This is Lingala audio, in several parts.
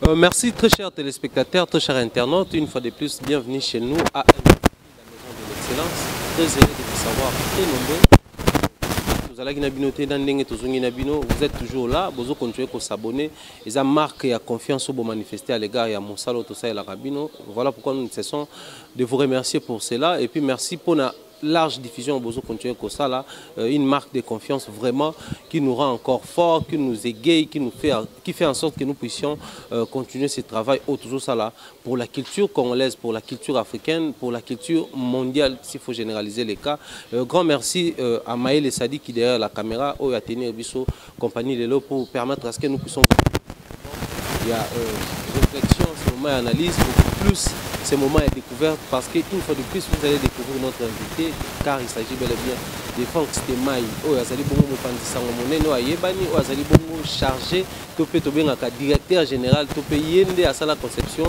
Merci très chers téléspectateurs, très chers internautes. Une fois de plus, bienvenue chez nous à la maison de l'excellence. Très heureux de vous savoir très nombreux. Vous êtes toujours là, vous continuez à s'abonner. Et ça marque et confiance au manifester à l'égard de Monsalo Tosa et la Rabino. Voilà pourquoi nous ne cessons de vous remercier pour cela. Et puis merci pour la large diffusion au Bozo continuer comme ça là, une marque de confiance vraiment qui nous rend encore fort, qui nous égaye, qui fait en sorte que nous puissions continuer ce travail toujours ça là pour la culture congolaise, pour la culture africaine, pour la culture mondiale s'il faut généraliser les cas. Grand merci à Maël Sadi qui derrière la caméra ou à tenir Bisso compagnie de l'eau pour permettre à ce que nous puissions. Il y a réflexion, ce moment d'analyse, beaucoup plus ces moments de découverte parce qu'une fois de plus vous allez découvrir notre invité car il s'agit bel et bien de Franck Stemai. Azali bongo mopanzi sango monene ayebani azali bongo chargé topé tobengaka directeur général topé yende à la conception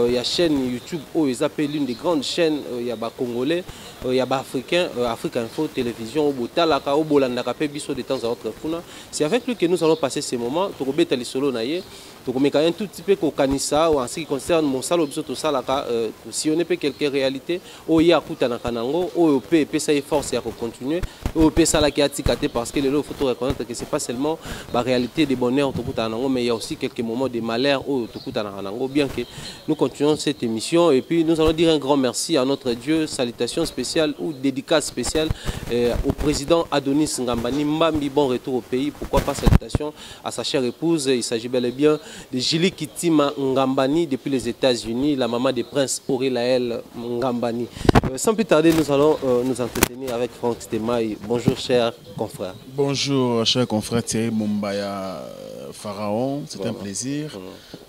il y a chaîne YouTube ils appellent l'une des grandes chaînes il y a ba congolais il y a ba africain Africa Info télévision au botalaka au bolandaka pe biso de temps à autre funa. C'est avec lui que nous allons passer ces moments tokobeta lisolo na ye tokomeka un tout petit peu kokanisa en ce qui concerne mon salo biso to salaka si on peut quelques réalités o ya kutana kanango o peut ça est force à continuer o peut ça la qui a ticate parce que le lot faut reconnaître que c'est pas seulement la réalité des bonheurs to kutana mais il y a aussi quelques moments de malheur au to kutana kanango bien que nous continuons cette émission et puis nous allons dire un grand merci à notre Dieu, salutation spéciale ou dédicace spéciale au président Adonis Ngambani Mbambi, bon retour au pays, pourquoi pas salutation à sa chère épouse, il s'agit bel et bien de Julie Kitima Ngambani depuis les États-Unis, la maman des princes Aurilaël Ngambani. Sans plus tarder, nous allons nous entretenir avec Franck Stemai. Bonjour cher confrère. Bonjour cher confrère Thierry Mumbaya Pharaon, c'est un plaisir.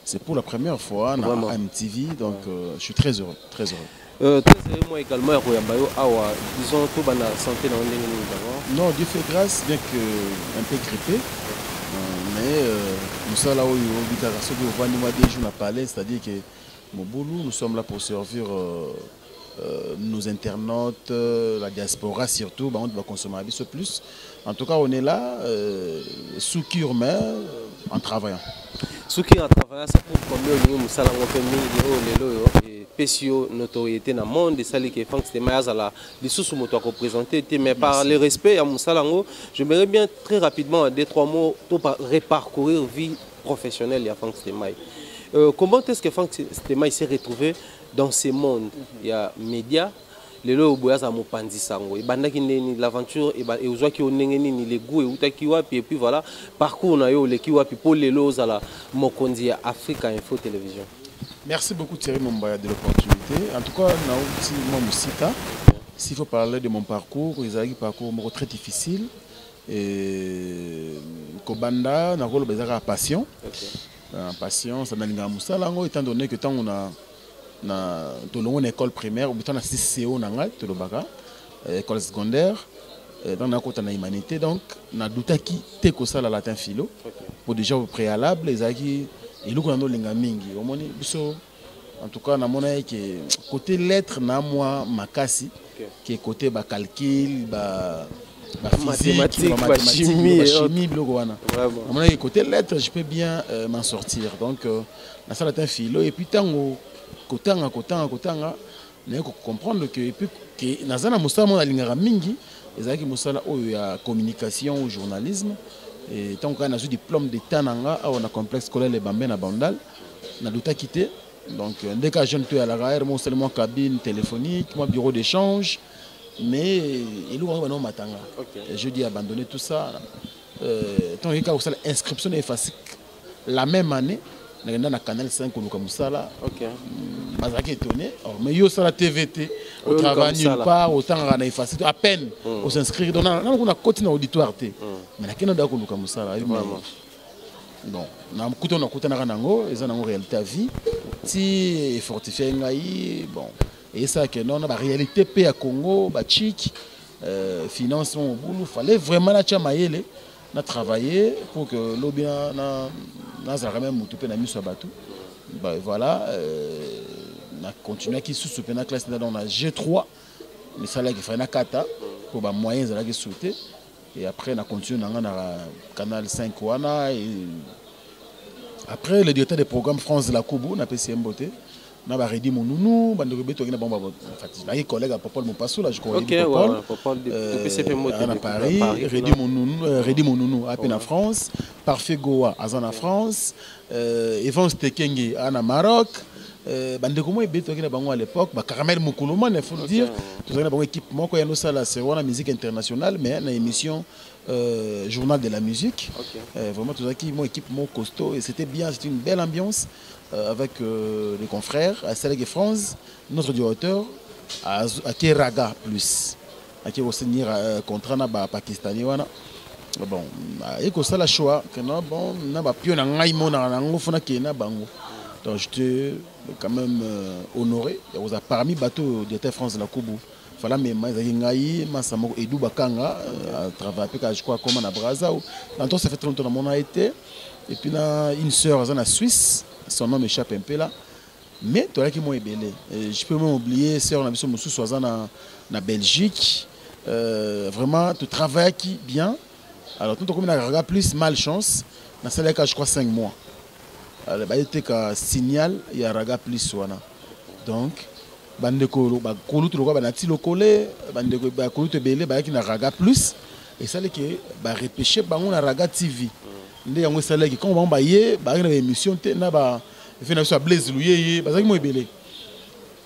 C'est pour la première fois dans MTV, donc je suis très heureux, très heureux. Moi également, disons tout la santé dans le non, Dieu fait grâce, bien que un peu grippé. Mais nous sommes là où on a parlé, c'est-à-dire que mon boulot, nous sommes là pour servir nos internautes, la diaspora surtout, on va consommer un peu plus. En tout cas, on est là, sous qui on met, en travaillant. Sous qui en travaillant, ça prouve combien nous sommes de notoriété dans le monde, c'est que Franck Stemai a les sous-motos à représenter, mais par le respect à Moussalango, j'aimerais bien très rapidement, en 2-3 mots, reparcourir vie professionnelle de Franck Stemai. Comment est-ce que Franck Stemai s'est retrouvé dans ce monde? Il y a médias, les lois au mopanzi sango, l'aventure et aux qui ont les goûts et puis voilà, parcours na yo les kiwapi pour les lois à la Mokondi Africa Info Télévision. Merci beaucoup Thierry Mumbaya de l'opportunité. En tout cas, s'il faut parler de mon parcours, il y a un parcours très difficile. Et Kobanda, on a une passion. Passion, ça n'a pas étant donné que tant on a une école primaire, on a un CCO, école secondaire, on a une humanité. Donc, on a douté qui était ça la latin philo. Pour déjà au préalable, les amis. Et nous, on a mingi. En tout cas, on a côté lettres, na moi makasi, qui est côté calcul, mathématiques, chimie, côté lettres, je peux bien m'en sortir. Donc, la salle est un philo. Et puis, tant côté comprendre que dans un moussala, on a l'ingara mingi, les amis moussala il y a communication ou journalisme. Et tant qu'on a un diplôme d'État, on a complexe scolaire les Bambé na Bandal, on a tout quitté. Donc, dès que je suis à la RAR, moi seulement cabine téléphonique, moi bureau d'échange, mais il y a un matanga. Je dis abandonner tout ça. Tant que vous avez inscription effacique la même année, on a canal 5 au Lukamusala. Je suis étonné. Mais il y a la TVT, au travail nulle part, autant on a effacé, à peine on s'inscrit. Donc, on a continué l'auditoire. Mais il y a un Lukamusala. Bon, on a une réalité à vie. Si fortifié, bon. Et ça, que non, la réalité paix à Congo, chic, financement au boulot, il fallait vraiment la chamailler, travailler pour que l'obien n'a jamais moutopé na miso batou. Voilà, on a continué à sous la classe dans la G3, mais ça là qui fait na kata pour les moyens de sauter. Et après on a continué dans le canal 5 wana et Après, le directeur des programmes France de la Koubou, on a PCM Beauté. On a Redi Monounou, on a un collègue à Popol Mopassou, là je connais Popol de PCM Beauté. À Paris, Redi Monounou, à peine en France, Parfait Goa, à Zana France, Evans Tekenge, à Maroc. Bandeko Beto à l'époque, Caramel Moukoulouman, il faut le dire. Tout ça, une équipe, moi, quand il y a ça, c'est une musique internationale, mais une émission journal de la musique. Vraiment, tout ça qui mon équipe mon costaud et c'était bien, c'était une belle ambiance avec les confrères à Sélégue France, notre directeur à Keraga plus, à qui aussi venir contrat na ba pakistanais wana. Bon, et que ça la choix que non bon na ba pio na ngai mo na ngofuna kena bango. Donc j'étais quand même honoré. Il y a parmi bateau de France de la Koubou. Voilà, mais Ngai, Masamo Edou Bakanga, travaillé je crois comme à Braza. Donc ça fait très longtemps que mon a été. Et puis là, une sœur en Suisse, son nom m'échappe un peu là. Mais toi là qui m'ont ébélé. Je peux même oublier, sœur on a vu son sous en Belgique. Vraiment, tu travailles qui bien. Alors tout comme on a plus malchance, dans celle là je crois 5 mois. Alors bah il était qu'un signal, il y a raga plus soana. Donc bandeko ba kolutu lokwa banati lokole bandeko ba kolutu belé ba ki na raga plus et ça les que ba repêcher bango na raga TV ndé yango ça les que quand ba yé ba na émission te na ba fait na so Blaise Louyé ba ça ki mo belé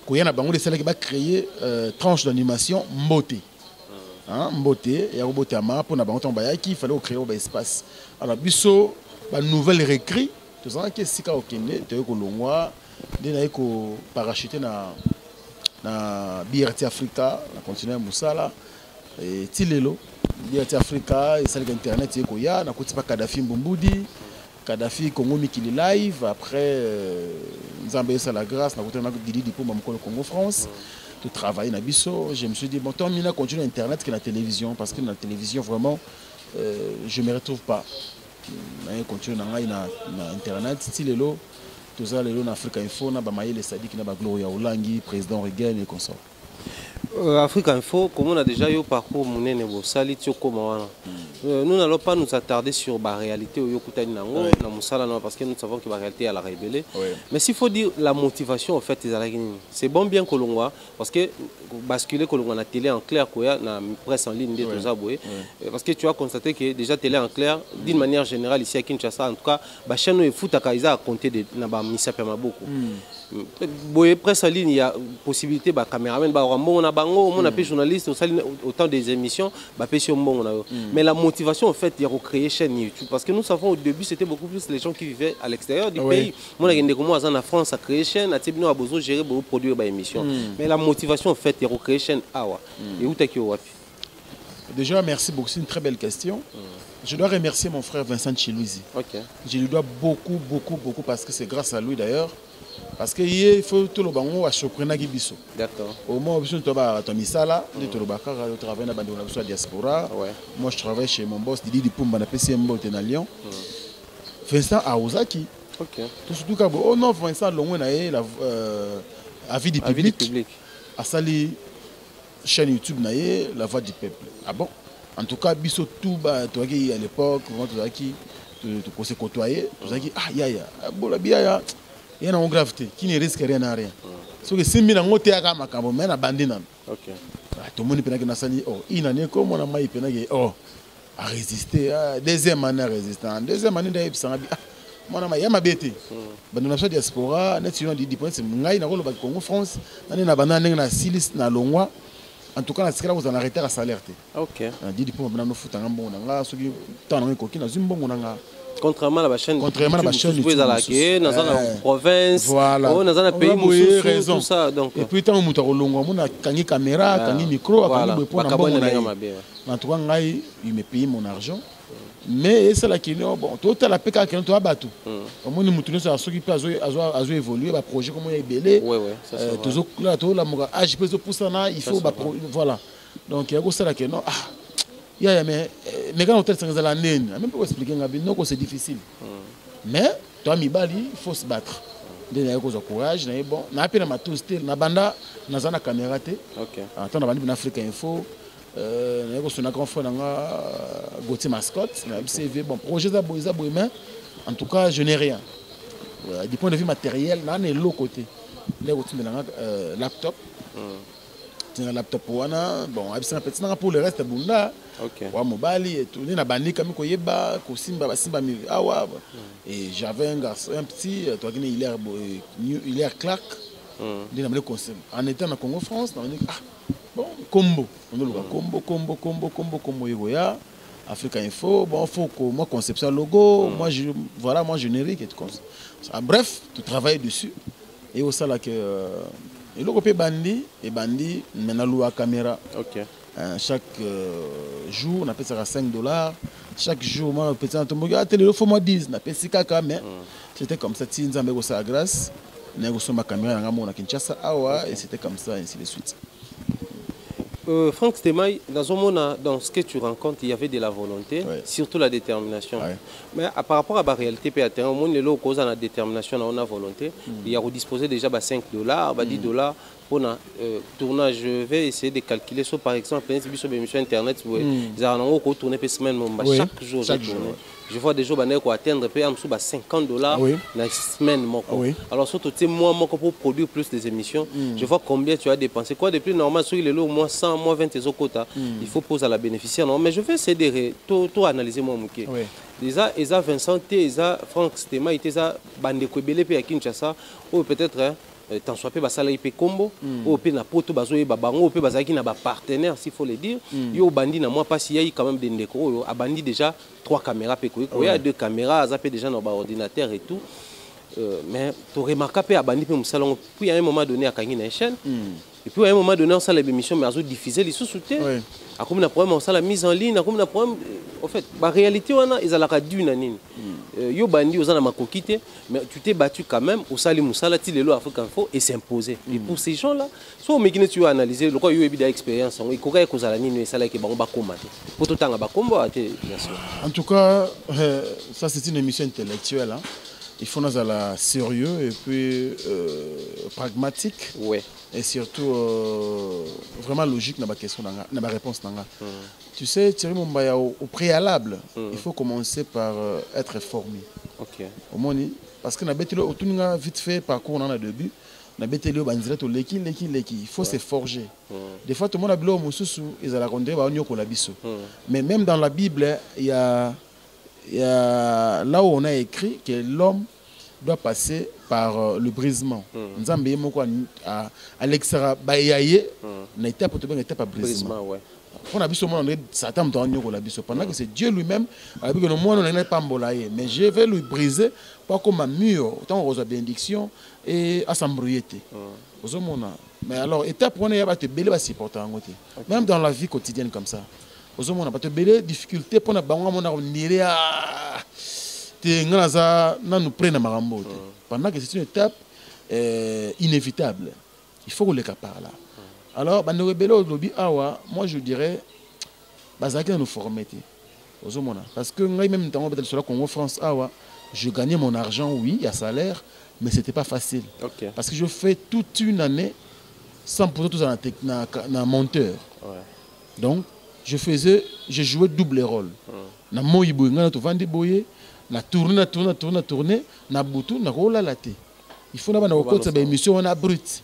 ko yana bango les ça les que ba créer tranche d'animation mboté hein mboté ya roboté ama pour na bango ton ba ki il fallait créer un espace alors biso ba nouvelle récrit tout ça que sika okende te ko longwa ndé na ko parachuter na BRT Africa, na continent Moussala, et Tilelo, BRT Africa, et celle d'internet, il y a na côté pas Kadhafi Mbumboudi, Kadhafi Congo Mikili live, après Nzambé ça la grâce, na côté na Didi Dipo Mamkolo Congo France, tout travail na biso, je me suis dit bon tant mieux continuer internet que la télévision parce que la télévision vraiment je me retrouve pas. Na continuer na internet Tilelo. Tout ça, les Afrique Info, on a les Sadik, on a Gloria Oulangi, président Reagan et consorts. Afrique Info, comme on a déjà eu parcours Mounene Bosali, nous n'allons pas nous attarder sur la réalité au Yokutani Nango, parce que nous savons que la réalité est à la révéler. Mais s'il faut dire la motivation, en fait, c'est bon bien que l'on voit, parce que basculer que l'on a la télé en clair, la presse en ligne, parce que tu as constaté que déjà télé en clair, d'une manière générale ici à Kinshasa, en tout cas, la chaîne de foot à Kaïsa a compté de Missa Pemaboko. Presse en ligne, il y a possibilité, caméraman, on a des journalistes, autant des émissions, mais la motivation en fait, il y a créer chaîne YouTube. Parce que nous savons au début, c'était beaucoup plus les gens qui vivaient à l'extérieur du pays. Moi, en France, à créer chaîne, à besoin de gérer, de produire des émissions. Mais la motivation en fait, il y a créer chaîne. Et où t'es qui Déjà, merci beaucoup, c'est une très belle question. Je dois remercier mon frère Vincent Chilouzi. Je lui dois beaucoup, beaucoup, beaucoup parce que c'est grâce à lui d'ailleurs. Parce qu'il faut tout le monde à surprendre Gibiso. D'accord. Au moins, tu as Misala, tu travailles dans la diaspora. Moi, je travaille chez mon boss Didi Dipumba, na PCM Beauté na Lyon. Vincent Aouzaki. Surtout quand oh non, Vincent Longwe na la avis du public. À sali chaîne YouTube na la voix du peuple. Ah bon? En tout cas, Biso tout toi qui à l'époque, tu se côtoyer, tu as dit ah ya bon la biaya. Il y a une gravité qui ne risque rien à rien. Si c'est 1000 ans, tu as un bandit. Tout le monde peut dire oh, il en est comme on a maï oh, à résister. Deuxième année à résister. Deuxième année d'ailleurs, mon ami, il y a ma bête. Dans la diaspora, national dit point c'est ngai na rôle au Congo France. On est na banane na silis na longwa. En tout cas, c'est là vous en arrêtez à s'alerter. OK. Dit point na no futa ngambo na nga soki tano ko na zimbongo na nga. Contrairement à la chaîne YouTube, vous dans la province, dans un pays, raison. Tout ça. Donc. Et puis, tant que on a une caméra, un micro, en tout cas, il me paye mon argent. Mais c'est là qu'il y a bon, tout la PK qui est un bateau. Au moins, nous tenons à ceux qui peuvent évoluer, le projet comme il est belé. Toujours là, tout la je peux pour ça, il faut voilà. Donc, il y a ça là qui non. Mais quand on est dans la naine, même pour expliquer, c'est difficile. Mais, toi, il faut se battre. Il y a courage, bon, on a appelé à tous, on a banda, on a une caméra. On a une Afrique Info, on a un grand frère, Gauthier Mascotte, on a un CV, bon, projet, en tout cas, je n'ai rien. du point de vue matériel, on a l'autre côté. Laptop. Un laptop pour pour le reste mobile et tout et j'avais un garçon un petit il est Clark en étant en Congo France bon combo Africa Info bon faut que moi conception logo moi générique et tout comme ça bref tu travailles dessus et au ça là que et le copé bandi maintenant la caméra. Chaque jour on appelle ça à $5. Chaque jour moi petit télé faut moi 10 na pesi kaka mais c'était comme ça tinza mbego ça grâce négocio ma caméra nga mona Kinshasa awa et c'était comme ça ainsi de suite. Franck Stémaï, dans ce que tu rencontres, il y avait de la volonté, surtout la détermination. Mais par rapport à la réalité, au monde, les gens qui ont la détermination, on a volonté. Il y a redisposé déjà $5, $10 pour le tournage. Je vais essayer de calculer. So, par exemple, sur l'émission Internet, ils ont tourné chaque jour. Je vois des jours qui ont atteindre $50 la semaine. Alors, surtout, moi, pour produire plus des émissions, je vois combien tu as dépensé. Quoi de plus normal, sur les lots, moins 100, moins 20 quotas, il faut poser à la bénéficiaire. Non, mais je vais essayer de tout analyser moi. Déjà, Vincent, Franck Stémaï, Bande Kwebele, puis à Kinshasa, ou peut-être. Tant soit peu basala ipe combo ou pe na poto bazo e babango ou pe bazaki na ba partenaire s'il faut le dire yo bandi na moi pas si y a quand même des ndeko a bandi déjà 3 caméras pe ko y a 2 caméras ça peut déjà dans ba ordinateur et tout mais tu remarques pe a bandi pe musalongo puis à un moment donné à kangi na chaîne et puis à un moment donné on ça les émissions mais azo diffuser les sous-sous-té a comme na problème on ça la mise en ligne a comme na problème en fait la réalité wana ils ala ka duna nini yo bandi aux na makokité mais tu t'es battu quand même au sali musala ti lelo Africa Info et s'imposer et pour ces gens là soit mais tu as analysé le quoi yo ebi d'expérience il koka ko zala nini sala ke bango ba komate pour tout temps ba kombo bien sûr. En tout cas ça c'est une émission intellectuelle hein. Il faut nous aller sérieux et puis pragmatique et surtout vraiment logique dans ma question dans ma réponse tu sais Thierry Mumbaya au préalable il faut commencer par être formé au moins parce que na betelo otunga vite fait parcours dans le début na betelo banzira to leki il faut se forger des fois tout le monde a bilo mususu ils allaient rendre ba nyoko la biso mais même dans la Bible il y a là où on a écrit que l'homme doit passer par le brisement. Nzambe moko Alexara bayaye na étape pour te étape à brisement. On a vu ce monde Satan pendant que c'est Dieu lui-même avec le monde on n'est pas mbolaye mais je vais lui briser pas comme un mur tant on reçoit bénédiction et à s'embrouiller. Mais alors étape on est te belé va supporter en côté. Même dans la vie quotidienne comme ça. On a pas te belé difficulté pour na bango on a niré à pendant que c'est une étape inévitable. Il faut qu'on le capare là. Alors, moi je dirais, nous former. Parce que même dans le Congo France, je gagnais mon argent, oui, il y a salaire, mais ce n'était pas facile. Parce que je fais toute une année sans pour tout un monteur. Donc, je jouais double rôle. Na moyibo ngana to vandi boye na tourner na butu na rola laté il faut na côté ba émission on a brut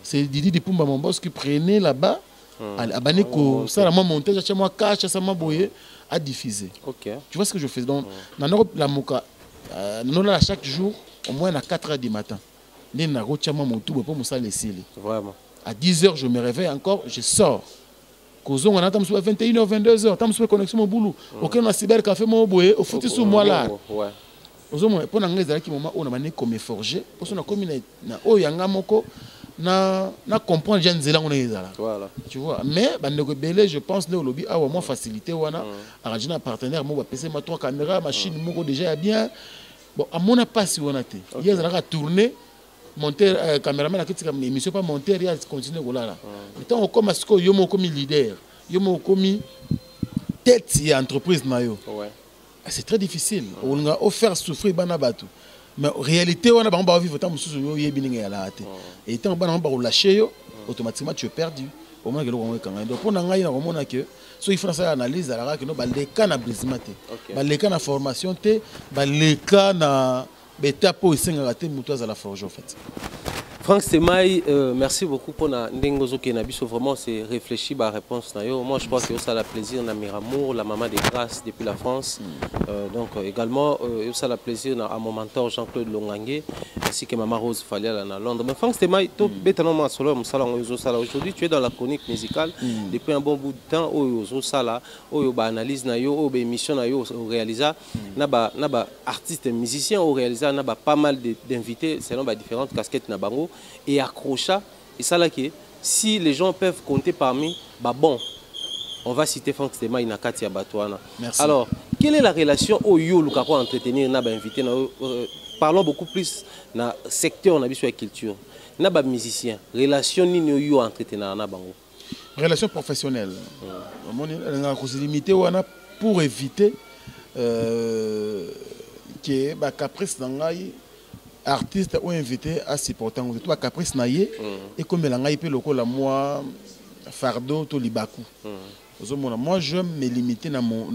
c'est Didi de Pumba mon boss qui prenait là-bas à baniko ça la montage chez moi cache ça m'a boye à diffuser. Tu vois ce que je fais donc na la moka non là chaque jour au moins à 4h du matin ni na rocha moi mon tout pour me ça laisser vraiment à 10h je me réveille encore je sors. Kozon on attend sur 21h 22h tant sur connexion mon boulot aucun na cyber café mon boye au foot sous moi là kozon pour n'anglais qui moment on a mané comme forger pour son comme na o yanga moko na comprendre gens zela on est là voilà tu vois mais bandeko belé je pense le lobby a moins facilité wana arranger un partenaire mo ba PC ma 3 caméras machine moko déjà bien bon à mon pas si on a été hier ça a tourné monteur caméraman qui comme émission pas monteur il continue là tant comme à ce que yo mo comme leader yo mo comme tête et entreprise na yo c'est très difficile on a offert souffrir bana batu mais en réalité on a ba vivre tant mususu yo yebininga la té et tant bana ba lâcher yo automatiquement tu es perdu au moins que l'on est donc pour n'engager na komona que so il faut ça analyse alors que no ba les cas na brisement té ba les cas na formation té ba les cas na étape où il s'est raté à la forge en fait. Franck Stemai, merci beaucoup pour Ndengozo Kenabiso. Vraiment, c'est réfléchi par réponse. Moi, je crois que ça a le plaisir à Miramour, la maman des grâces depuis la France. Donc, également, ça a le plaisir à mon mentor Jean-Claude Longangé, ainsi que maman Rose Falial à Londres. Mais Franck Stemai, aujourd'hui, tu es dans la chronique musicale depuis un bon bout de temps. Où analyse, émission, réalisa, artiste musicien, réalisa, pas mal d'invités selon différentes casquettes. Et accrocha, et ça là qui si les gens peuvent compter parmi, bah bon, on va citer Franck Stemai Nakati Abatouana. Alors, quelle est la relation au yo Lukako entretenir naba invité parlons beaucoup plus dans le secteur on a vu sur la culture. Naba musicien, relation ni yo entretenir na bango. Relation professionnelle. On a limité pour éviter que bah caprice n'angaï artiste ou invité à supporter toi caprice naie et comme la ngai pe lokola moi fardeau to libaku moi je me limiter dans mon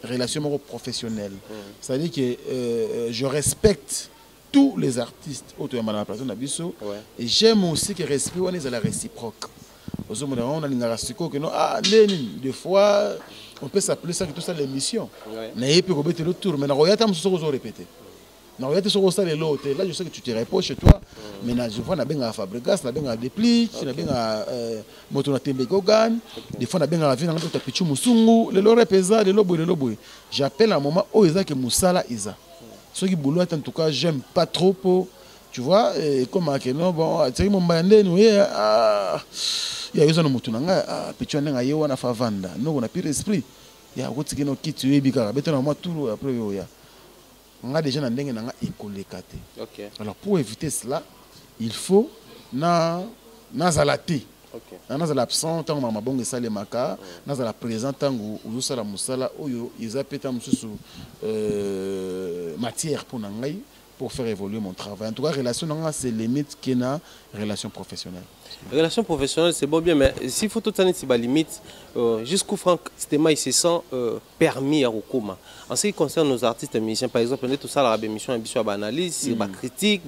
relation professionnelle, c'est à dire que je respecte tous les artistes autour de la personne d'abisso et j'aime aussi que respect on est à la réciproque on a une rasiko que non des fois on peut s'appeler ça que tout ça l'émission naie peut répéter le tour mais na royata muso répéter. Non, là, je sais que tu te reposes chez toi, mais je vois que tu as Fabregas, tu as des plis, tu as Motonatembe Gogan, des fois tu as vu que tu as Musungu, le lore pesa, le lobo. J'appelle à un moment où ils ont que Moussala Isa. Ceux qui boulot, en tout cas, j'aime pas trop pour, tu vois, comme à non, bon, tu sais, mon bandé, nous, il y a eu un Motunanga, Pichuanga, il y a un Favanda, nous, on a pire esprit. Il y a un autre qui nous quitte, tu es bicard, béton à moi tout après, il y a. On a déjà un école. Alors pour éviter cela, il faut na zalati. Na l'absent tant mama bonge sale maka, na la présent tant ou sala musala oyo ils appellent mususu matière pour nangai pour faire évoluer mon travail. En tout cas, relation c'est limite qui na relation professionnelle. Relation professionnelle, c'est bon bien, mais s'il faut tout le temps la limite, jusqu'où Franck Stemai il se sent permis à Rukuma. En ce qui concerne nos artistes et musiciens, par exemple, on est tout ça à la émission, à analyse, à critique,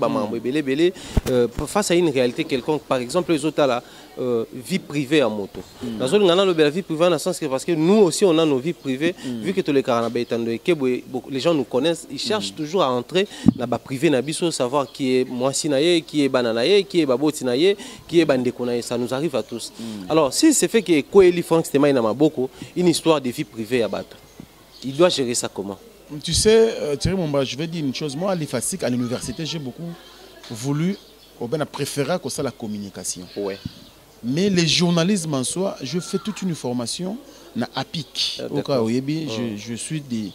face à une réalité quelconque, par exemple, les autres là, vie privée en moto. Dans le cas de la vie privée, dans le sens que parce que nous aussi on a nos vies privées, vu que tous les les gens nous connaissent, ils cherchent toujours à entrer dans la privé, savoir qui est Moissinaye, qui est Bananaye, qui est Babotinaye, qui est Bandekonaye, ça nous arrive à tous. Alors, si c'est fait que Koeli Franck Stemai n'a beaucoup une histoire de vie privée à battre, il doit gérer ça comment? Tu sais, Thierry Momba, je vais dire une chose. Moi, à l'université, j'ai beaucoup voulu, ou bien préféré que ça la communication. Ouais. Mais le journalisme en soi, je fais toute une formation na APIC. Au cas où je suis de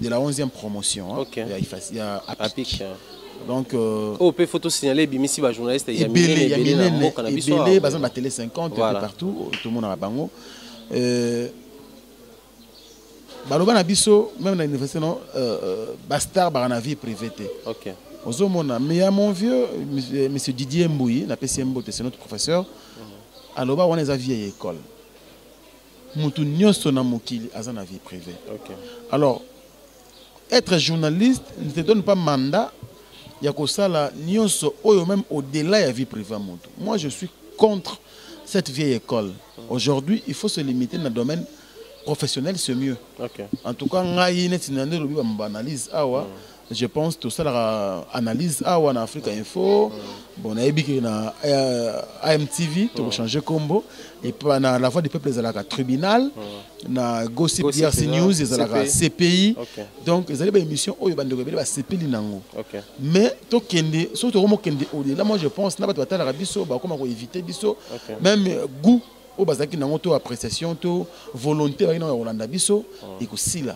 la 11e promotion. Hein. Okay. Il y a APIC. Donc, on peut photo signaler, Bimisi, journaliste, il y a Bélé, par exemple, la télé 50, voilà. Partout, tout le monde a bango. Baloba na biso, même dans l'université, Bastard, dans la vie privée. Ok. Mais il y a mon vieux, M. Didier Mbouyi, c'est notre professeur. Alors, on est à vieille école. Moutou nyonso na mokili aza na vie privée. Alors, être journaliste ne te donne pas mandat. Il y a que ça là, nyonso oyo même au-delà de la vie privée. Moi, je suis contre cette vieille école. Aujourd'hui, il faut se limiter dans le domaine professionnel, c'est mieux. En tout cas, analyse je pense que tout ça la analyse en Afrique Info, bon, on a ébiqué na AMTV, tu vas changer combo et puis na la voix du peuple ils la tribunal, na Gossip DRC News ils la CPI. Donc ils allaient une émission où ils bande rebelle CPI nango. Mais to kende, surtout comment kende au-delà, moi je pense na ba to la biso ba comment éviter biso même goût au bazaki nango to appréciation to volonté ba na Rolanda biso et ko sila.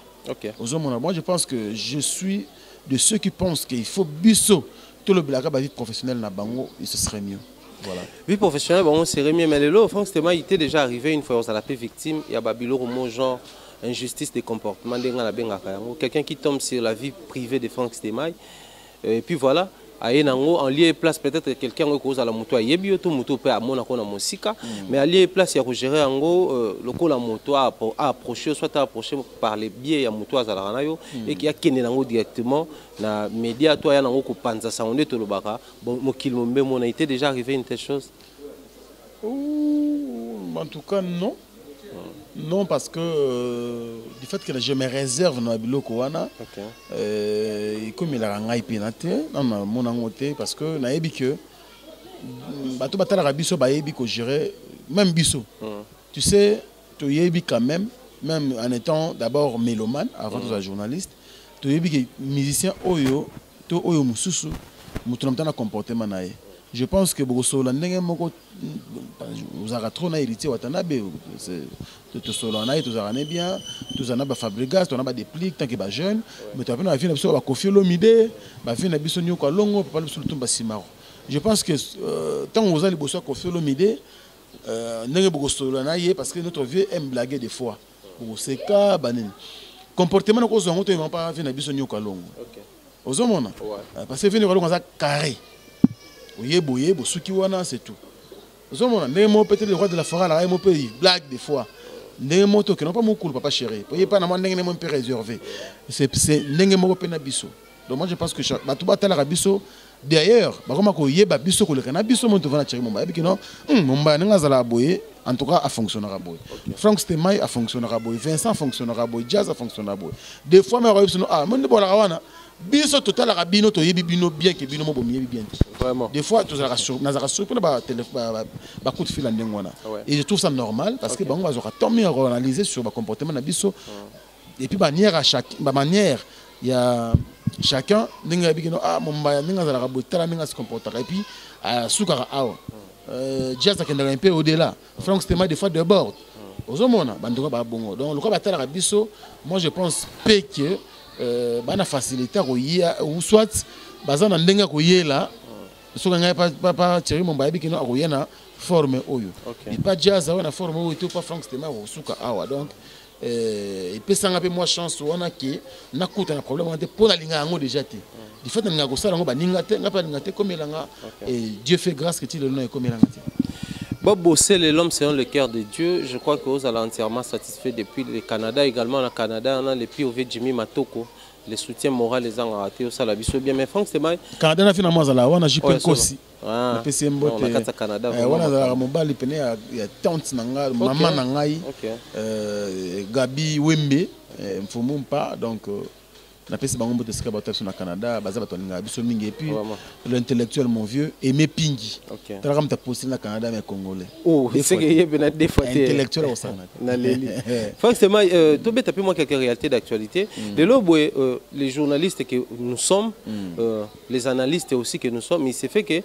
Moi je pense que je suis de ceux qui pensent qu'il faut biso tout le blague à vie professionnelle na bango, et ce serait mieux. Voilà. Vie professionnelle, bon, serait mieux, mais le Franck Stemai était déjà arrivé une fois à la paix victime, il y a Babilo au genre injustice de comportement, quelqu'un qui tombe sur la vie privée de Franck Stemai, et puis voilà. aye nango en lieu et place peut-être quelqu'un qui cause à la moto ayebi to moto peut amona ko na mosika mais en lieu et place ya ko gérer ngo loko la moto a approcher soit approcher par les biais ya moto azala nayo et qui a kene nango directement na média to ya nango ko panza saonde to lobaka bon mokil mombe mona été déjà arrivé une telle chose. En tout cas non. Non, parce que du fait que je me réserve dans la biloko wana, comme il a un pénaté, non, mon angoté, parce que na yebi que bato batala rabiso ba yebi ko gérer même biso. Tu sais, tu yebi quand même en étant d'abord mélomane avant d'être journaliste, tu yebi que musicien oyo, to oyo mususu, mutu namtana comportement nae. Je pense que vous avez trop hérité Watanabe. Tout cela, tout ça bien, tout ça n'a Fabregas, tout a des pliques tant que les jeunes. Mais tu as vu que tu as confié l'omide, tu as vu que longo, je pense que tant que vous avez confié l'omide, parce que notre vieux aime blaguer des fois. C'est cas comportement que vous avez pas vu que longo. Parce que vous avez carré. Boye, Bosuki wana, c'est tout. Peut-être le roi de la forêt, là, il peut blague des fois. N'est moto que non pas mon cool, papa chéri. Vous pas n'a pas peu réservé. C'est n'est pas penabiso. Donc moi je pense que tu vas la rabiso. D'ailleurs, comme ko yeba biso ko le canabiso mon devant la chéri mon baby que non, mon ba n'a zala boye. En tout cas, a fonctionnera boy. Franck Stemay a fonctionnera boy. Vincent fonctionnera boy. Jazz a fonctionnera boy. Des fois, mais mon de la rawana. Biso total la rabino to yebi bino bien que bino mo yebi bien. Vraiment. Des fois tu as surpris ba coup de fil en ndengwana. Et je trouve ça normal parce que bango azora tomber analyser sur ba comportement na biso. Et puis manière à chaque manière il y a chacun ndenge bikino momba ndenge za la rabotala ndenge se comporter et puis sukara awa. Jazz a un peu au-delà. Franck Stemay des fois de bord. Ozomona bandoko ba bongo. Donc le quoi batala rabiso, moi je pense que bana facilité ou soit bazana ndenga koyela soka ngai pas Thierry Momba bikino akoyena forme oyo et pas Jazz na forme oyo to pas Franck Stemay ou suka awa donc et peut sanga pe moi chance wana ki na kuta na problème ante pour la linga ngo déjà té du fait nga ko sala ngo ba ninga té nga pa ninga té comme elanga et Dieu fait grâce que tu le nom comme elanga té. Bob Bossel et l'homme selon le cœur de Dieu, je crois que vous allez entièrement satisfait depuis le Canada. Également, au Canada, on a les POV Jimmy Matoko, les soutiens moraux, les gens ratés, au Salabiso bien. Mais Franck, c'est mal. Canada, on a finalement, on a JP Kosi. Ah, on a Canada. On a mobile, il y a tante Nanga, maman Nangaï, Gabi Wembe, Mfumumpa, donc. Na pesi bango mbote sika bato sur na Canada baza bato linga biso mingi et puis l'intellectuel mon vieux Aimé Pingi tala comme ta posé na Canada mais congolais oh c'est que yé bena des fois intellectuel au sana na leli forcément to beta pe moi quelques réalités d'actualité de l'oboué les journalistes que nous sommes les analystes aussi que nous sommes il s'est fait que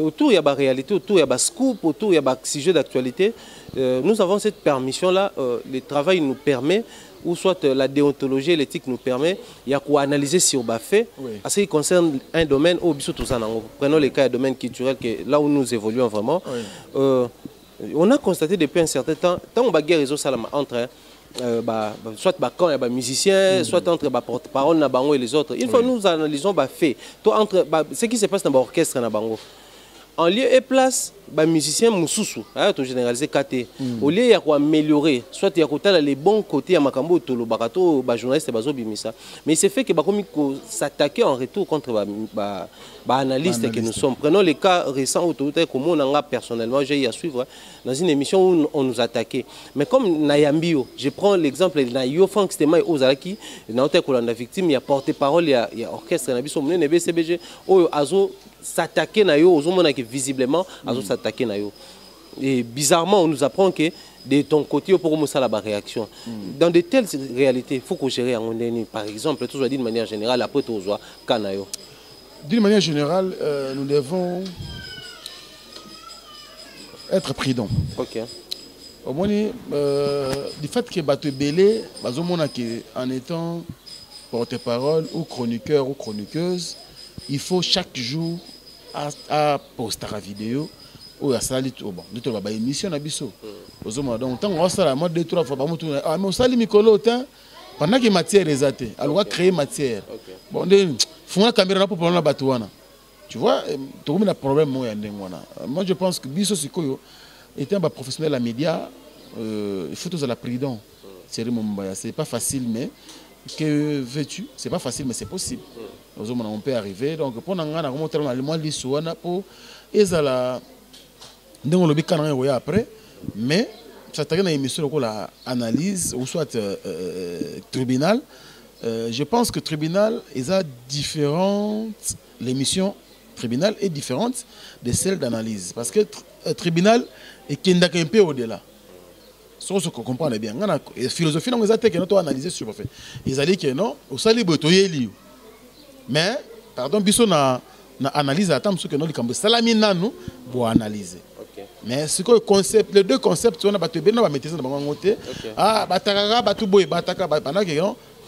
autour il y a ba réalité autour il y a ba scoop autour il y a ba sujet d'actualité nous avons cette permission là le travail nous permet ou soit la déontologie et l'éthique nous permet, il y a quoi analyser si on va faire. En ce qui concerne un domaine, prenons les cas de domaine culturel, là où nous évoluons vraiment. On a constaté depuis un certain temps, tant on va guerre réseau entre soit quand il y a musiciens, soit entre porte-parole et les autres. Une fois nous analysons fait, entre ce qui se passe dans l'orchestre en lieu et place les musiciens mususu to généraliser KT au lieu ya améliorer soit ya kotala les bons côtés ya makambo to lo bakato ba journaliste bazo bimisa mais il s'est fait que ba komi s'attaquer en retour contre ba analystes que nous sommes. Prenons les cas récents où comme on a personnellement j'ai eu à suivre dans une émission où on nous attaquait mais comme Nayambio je prends l'exemple de Nayo Franck Stemay Ozalaki na hôtel Kolanda victime il y a porte-parole il y a orchestre na biso mné BCBG o azo s'attaquer na yo ozomona que visiblement azo s'attaquer na yo et bizarrement on nous apprend que de ton côté pour commencer la réaction dans de telles réalités il faut qu'on gère en par exemple toujours d'une manière générale après tout zo kanayo d'une manière générale nous devons être prudents. OK au moins du fait que bato belé bazomona que en étant porte-parole ou chroniqueur ou chroniqueuse il faut chaque jour à poster la vidéo ou à salir bon de la émission na biso ozoma donc tant on sala moi 2-3 fois ba mutu ah mais on sali mikolo temps pendant que matière exate alors créer matière bon de font la caméra pour prendre la bateau wana Tu vois, tu as un problème. Moi, je pense que Bisso Sikoyo était un professionnel à médias. Il faut tous à la prudence. C'est pas facile, mais que veux-tu? C'est pas facile, mais c'est possible. On peut arriver. Donc, pour nous, après, mais ça t'a une émission de l'analyse ou soit tribunal. Je pense que tribunal, ils ont différentes. L'émission tribunal est différente de celle d'analyse. Parce que tribunal est un peu au-delà. Ce qu'on comprend bien. La philosophie, ils ont été analysée sur le fait. Ils ont dit que non, au sali mais, pardon, biso na analyse à temps, ce que nous disons, salamina nous pour analyser. Mais ce que concept, les deux concepts, on a battu bien, on va mettre ça dans le côté. Ah, bataka, batu boy, bataka, pendant que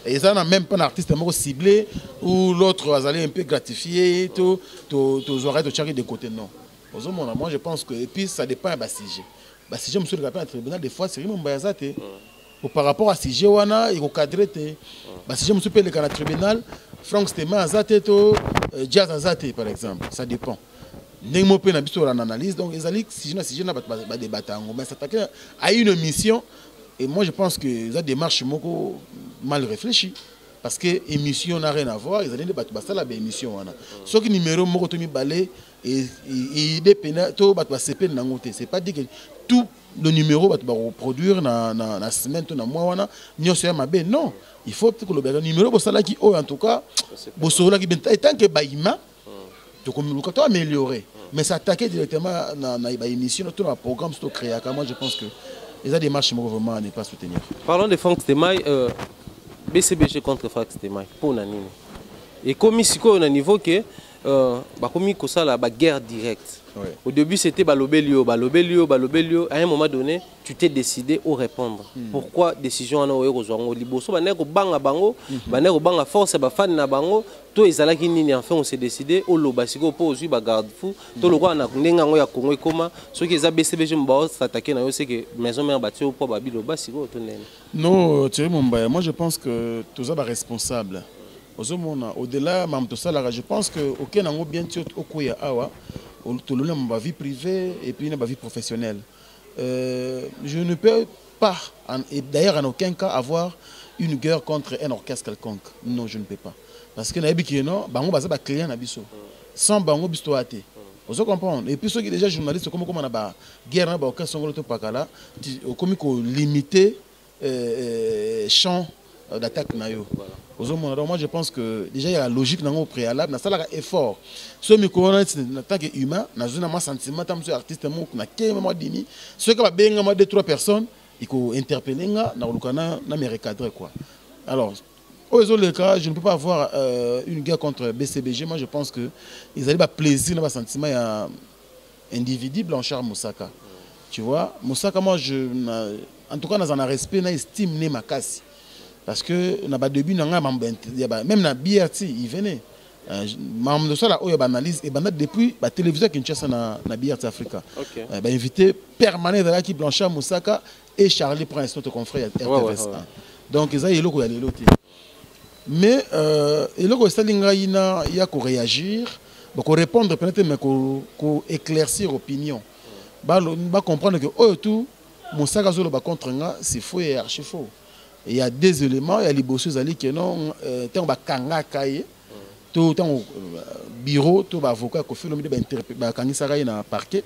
ils n'ont même pas un artiste ciblé ou l'autre va aller un peu gratifié, tout aurait de charger de côté. Non. Moi, je pense que, et puis ça dépend de sujet. Si je me suis rappelé à tribunal, des fois, c'est vraiment bayazate. Par rapport à si j'ai wana, il faut cadrer. Si je me suis rappelé à tribunal, Frank Stéma azate, Jazz azate, par exemple. Ça dépend. N'importe quelle analyse. Donc, si je n'ai pas débattu, mais s'attaquer à une mission. Et moi, je pense que ça démarche mal réfléchie. Parce que l'émission n'a rien à voir. Ils ont dit que c'est la émission. Ce qui numéro, c'est pas dit que tout le numéro va reproduire dans la semaine, dans le mois. Non, il faut que le numéro, en tout cas, tant que Baïma, tu dois améliorer. Mais s'attaquer directement dans l'émission, dans le programme, c'est créé. Moi, je pense que les démarches vraiment à ne pas soutenir. Parlons de Frank Stémaï, BCBG contre Frank Stémaï, pour Nanine. Et comme ici, on a un niveau que ça la guerre directe. Ouais. Au début, c'était balobelio. À un moment donné, tu t'es décidé à répondre. Pourquoi décision en a rejoint Liboso, banga bango, banga force, fan na bango, to ezalaki nini enfin on s'est décidé au lobasiko pour aussi garde fou, to le roi na ndenga ya Congo koma, ce qui est BCBG mba s'attaquer na yo c'est que maison mère bâtie au pour babi lobasiko to nene. Non, Thierry Mumbaya, moi je pense que tous ça responsable. Au-delà, je pense que aucun n'a bien sûr au Koya Awa, tout le monde ma vie privée et puis ma vie professionnelle. Je ne peux pas, et d'ailleurs en aucun cas, avoir une guerre contre un orchestre quelconque. Non, je ne peux pas. Parce que bango baza client nabiso. Sans bango bisto até. Vous comprenez? Et puis ceux qui sont déjà journalistes, comme on a la guerre na ba orchestre songolo pakala, comme ko limiter champ d'attaque na yo. Donc moi je pense que déjà il y a la logique dans le préalable, dans ça effort. Ce micro en tant qu'humain, dans un sentiment tant que artiste na kéma dimi, ceux qui va bien moi 2-3 personnes, il faut interpeller dans le canal na me recadrer quoi. Alors aux autres cas, je ne peux pas avoir une guerre contre BCBG. Moi je pense que ils allaient pas plaisir dans un sentiment individuel en charme Moussaka. Tu vois, Moussaka moi en tout cas dans un respect, na estime ne ma casse. Parce que au début, même dans BRT, il venait. De ça, là, il analyse et depuis la télévision Kinshasa na BRT Africa. Invité permanent dans l'équipe Blanchard Moussaka et Charlie Prince, notre confrère RTVS. Donc, ils ont eu l'autre. Mais il y a qu'à réagir, pour répondre peut-être, mais pour éclaircir l'opinion. Pour comprendre que tout, Moussaka contre c'est faux et archi faux. Il y a des éléments, il y a les bosses qui non, tant kanga kaye, tout tant bureau, tout avocat qui fait le milieu d'interpréter dans parquet.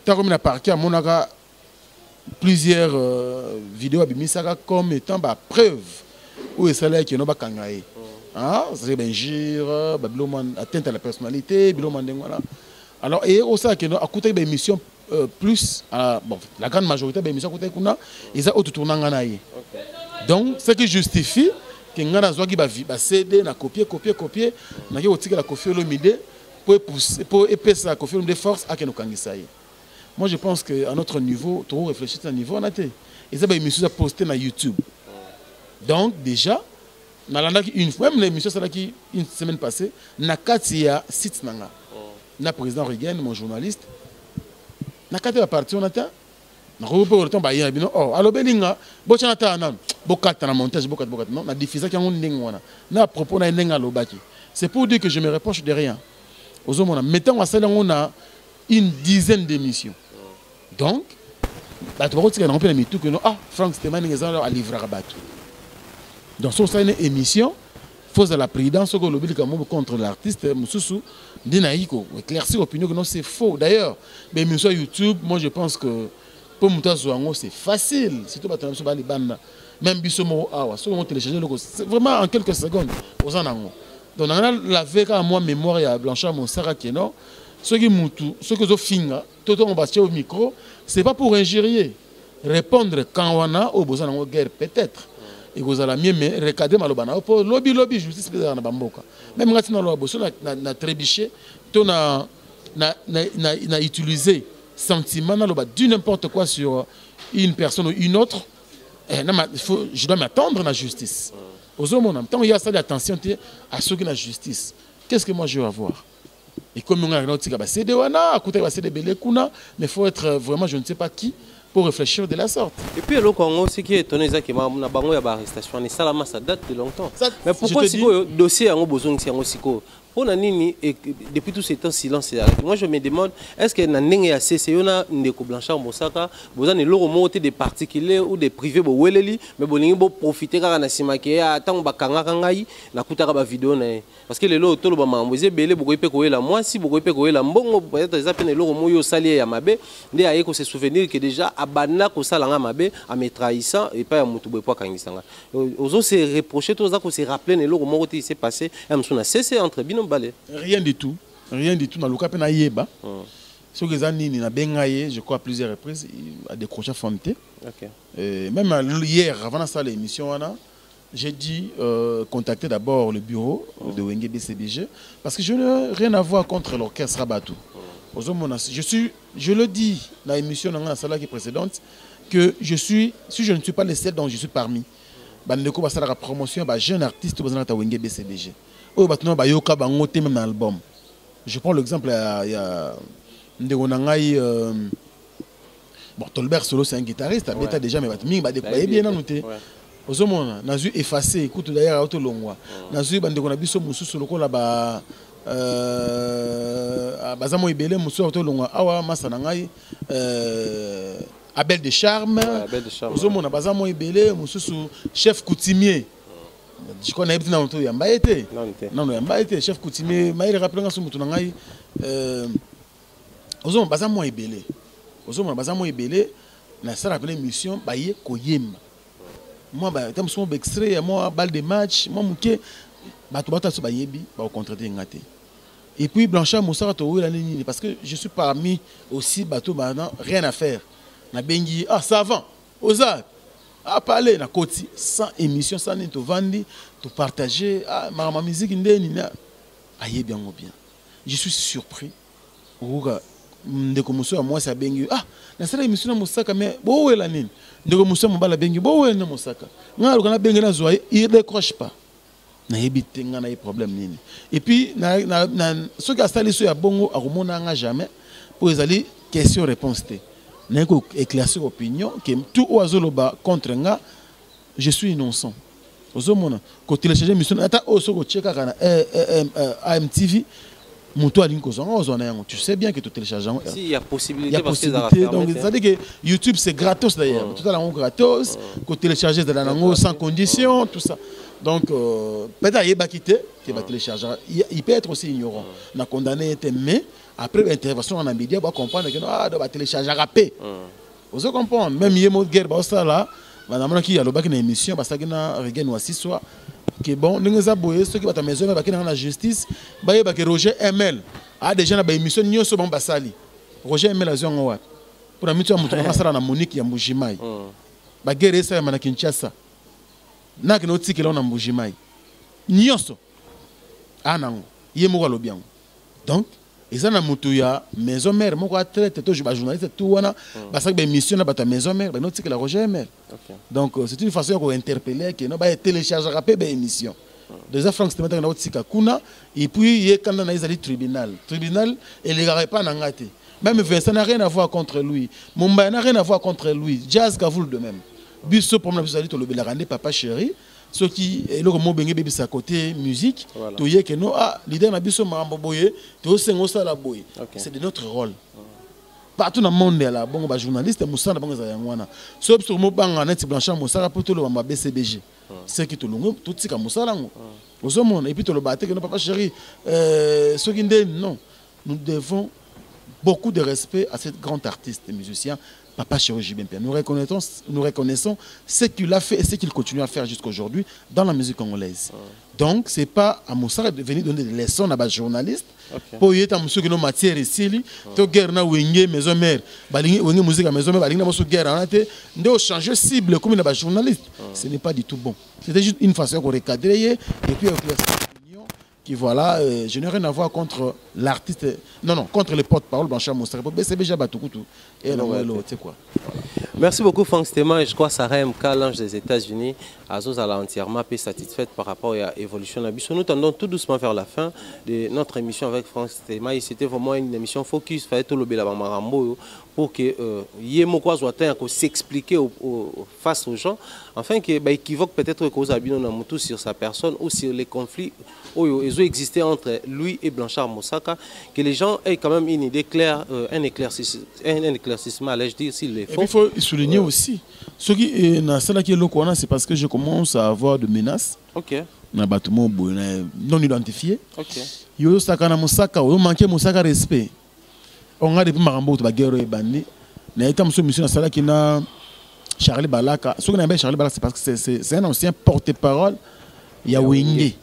Tant comme dans parquet, mon aga plusieurs vidéos abimisaka comme étant preuve où est salaire qui non ba kangaye. Ah, c'est benjir, babiloman atteinte à la personnalité, biloman voilà. Alors et au ça que non à côté des missions plus bon, la grande majorité des missions côté kuna, ils a auto tournant nganaye. Donc, ce qui justifie que nous avons CD, copier, nous avons la copie pour épaisser la copie de force à nous kangisaye. Moi, je pense qu'à notre niveau, tout réfléchir à un niveau, on a été. Et ça, l'émission a posté sur YouTube. Donc, déjà, une fois, même l'émission, une semaine passée, na katia site nanga. Na président Regan, mon journaliste, na katia la partie, on a été. C'est pour dire que je me reproche de rien. Mettons on a une dizaine d'émissions. Donc, Franck Stéman a livré à Batou. Donc, sur une émission, il faut la présidence contre l'artiste Moussoussou, éclaircir l'opinion que non, c'est faux. D'ailleurs, mais sur YouTube, moi je pense que pour Moutazo, c'est facile. Surtout même Bissomo, télécharger c'est vraiment en quelques secondes. Donc, on a la veille à moi mémoire à Blanchard Monsara Keno. Ceux qui ont finga, tout le monde au micro, ce n'est pas pour injurier. Répondre quand on a au besoin de guerre, peut-être. Et vous allez mieux recadrer malobana. Lobby, justice, même quand on a besoin de trébucher, on a utilisé sentiment du n'importe quoi sur une personne ou une autre. Je dois m'attendre à la justice. Tant il y a ça d'attention à ceux qui ont la justice. Qu'est-ce que moi je vais avoir? Et comme on a un autre CD, mais il faut être vraiment, je ne sais pas qui, pour réfléchir de la sorte. Et puis, le Congo, ce qui est étonné, c'est qu'il y a une arrestation. Ça date de longtemps. Mais pourquoi le dossier a besoin de depuis tout ce temps, silence. Moi, je me demande, est-ce qu'il y a un CC, il y a un Blanchard Moussaka, vous avez des particuliers ou des privés, mais vous pouvez profiter de la cinéma, tant que vidéo. Parce que les lots, tout le monde, vous avez beaucoup la moi, si vous avez la mbongo, peut-être les appels au salier ya mabe, il y a se souvenir que déjà, abana ko salanga mabe, à me trahissant et pas à moutoube pas kangisanga. Aux autres, c'est reproché, tout ça, se rappeler les lots, comment il s'est passé, on a cessé entre bino. Rien du tout. Rien du tout. Dans le cas de Yeba, ce que Zanini n'a bengaye, je crois, à plusieurs reprises, il a décroché Fonté. Même hier, avant ça, l'émission, j'ai dit contacter d'abord le bureau de Wenge BCBG parce que je n'ai rien à voir contre l'orchestre Rabatou. Je le dis dans l'émission dans la salle précédente que si je ne suis pas le seul dont je suis parmi. Bandeko va la promotion de jeunes artistes dans la Wenge BCBG. Même dans l'album. Je prends l'exemple, il y a Tolbert Solo, c'est un guitariste, il a déjà bien noté. Aux hommes, on a effacé, écoute d'ailleurs, auto longwa. On a vu Bandeko Moussou Solo là-bas. Bazamo Ibele, Moussou auto longwa. Awa Massanangai, Abel de Charme. Aux hommes, on a Bazamo Ibele, Moussou chef coutumier. Je connais bien notre yambaïté. Non, yambaïté, chef coutumier. Mais il rappelle que nous sommes tous aux hommes bazamo ibélé. Aux hommes bazamo ibélé. Na ça rappelle mission baye koyem. Moi bah tant que extrait moi balle de match moi muké bato bata so bayebi ba au contrater ngate. Et puis Blanchard Moussara to la nini parce que je suis parmi aussi bateau maintenant rien à faire. Na bengi savant. Oza à parler na côté sans émission sans ni to vandi to partager ma musique ndeni na aye bien ou bien je suis surpris oka ndeko muso moi ça bengi na sala émission na Moussaka mais bo wela nini ndeko muso mo bala bengi bo wela na Moussaka ngalo kana bengi na zoye il décroche pas na yebite ngana problème nini et puis na ce qui a stali so ya bongo akomona nga jamais pour les aller question réponse té n'a éclaircir opinion que tout oiseau contre nga je suis innocent aux hommes quand télécharger mission ata oso ko checker kana AMTV muto alinko zonga ozona yango tu sais bien que tu télécharges si il y a possibilité parce que ça donc ça dit que YouTube c'est gratos d'ailleurs tout à l'heure gratos que télécharger de la langue sans condition tout ça donc peut-être il va quitter qui va télécharger il peut être aussi ignorant n'a condamné était mais après l'intervention en média on va comprendre que doit télécharger rapé vous comprenez même yemo guerre ba ça là madame qui a le bac une émission parce que na regain aussi soit que bon nous les aboyer ceux qui va ta maison ba dans la justice ba yeba que Roger ML a déjà na ba émission nyonso bon basali Roger ML azonga wa pour amitu ya mutu na sala na Monique ya Mbujimai ba guerre ça na Kinshasa na que no tikela na Mbujimai nyonso anango yemo ko lobiango donc et ça na mutu ya maison mère moko traite to journaliste tout wana parce que émission na bata maison mère ba notique la Roger ML donc c'est une façon de interpeller que no ba télécharger rapé ba émission déjà Franck Stéman na otika kuna et puis il quand na izali tribunal et les gars pas na ngate même Vincent n'a rien à voir contre lui Mumba n'a rien à voir contre lui Jazz Kavoul de même biso pour na bizali to le belarande papa chéri ceux qui le mot bengé bébé à côté musique to yé que non ah leader na biso mambo boye to sengo sala boye c'est de notre rôle partout dans le monde là bon ba journaliste musana bango za yangwana so sur mo banga net Blanchard Moussaka pour tout le ba BCBG c'est qui tout longo tout tika musala ngo osomona et puis to le battre que non papa chéri ceux qui non nous devons beaucoup de respect à cet grand artiste et musicien Papa Chéri J. Pierre. Nous reconnaissons ce qu'il a fait et ce qu'il continue à faire jusqu'à aujourd'hui dans la musique congolaise. Donc, ce n'est pas à Moussara de venir donner des leçons à des journalistes. Pour y être à Moussou qui nous matière ici, to guerre na wenge maison mère, balingi wenge musique à maison mère, balingi na Moussou guerre en été, de changer cible comme un journaliste. Ce n'est pas du tout bon. C'était juste une façon de recadrer et puis qui voilà, je n'ai rien à voir contre l'artiste, non, contre le porte-parole Blanchard Moussaka. Et quoi. Merci beaucoup Franck Stéman et je crois que Sarah MK, l'ange des États-Unis, Azos a entièrement satisfaite par rapport à l'évolution de la mission. Nous tendons tout doucement vers la fin de notre émission avec Franck Stéman. C'était vraiment une émission focus, il fallait tout le Marambo pour que Yémoko soit s'expliquer face aux gens, afin qu'il équivoque peut-être cause Abino Namutu sur sa personne ou sur les conflits qui existaient entre lui et Blanchard Moussaka, que les gens aient quand même une idée claire, un éclaircissement, allais-je dire, s'il est faux. Il faut souligner aussi, ce qui est c'est parce que je commence à avoir de menaces. Ok. Non identifié. Ok. Yo sakana Moussaka, yo manqué Moussaka respect. On a depuis Marambo to guerre et bandi. Na été monsieur na sala qui na Charlie Balaka. Ce qu'on appelle Charlie Balaka c'est parce que c'est un ancien porte-parole ya Wenge.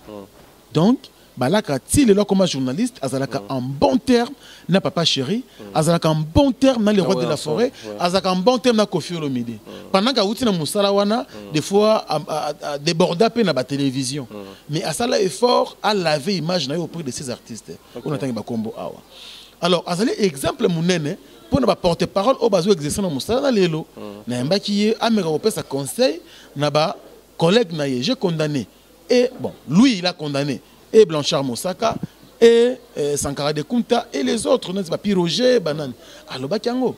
Donc Balaka ti le comme journaliste azalaka en bon terme na Papa Chéri, azalaka en bon terme na le roi de la forêt, azalaka en bon terme na Kofi Olomide. Pendant que outi na musala wana des fois à déborder pe na ba télévision. Mais à ça effort à laver image na auprès de ces artistes. On attend ba combo awa. Alors, azali exemple munene pour ne pas porter parole au bazo exercer dans musala na lelo. Na mbaki ameka opé sa conseil na ba collègue na ye, j'ai condamné. Et bon, lui il a condamné et Blanchard Moussaka et Sankara de Kunta et les autres, n'est-ce pas, Piroger, Banane. Alors bakiango.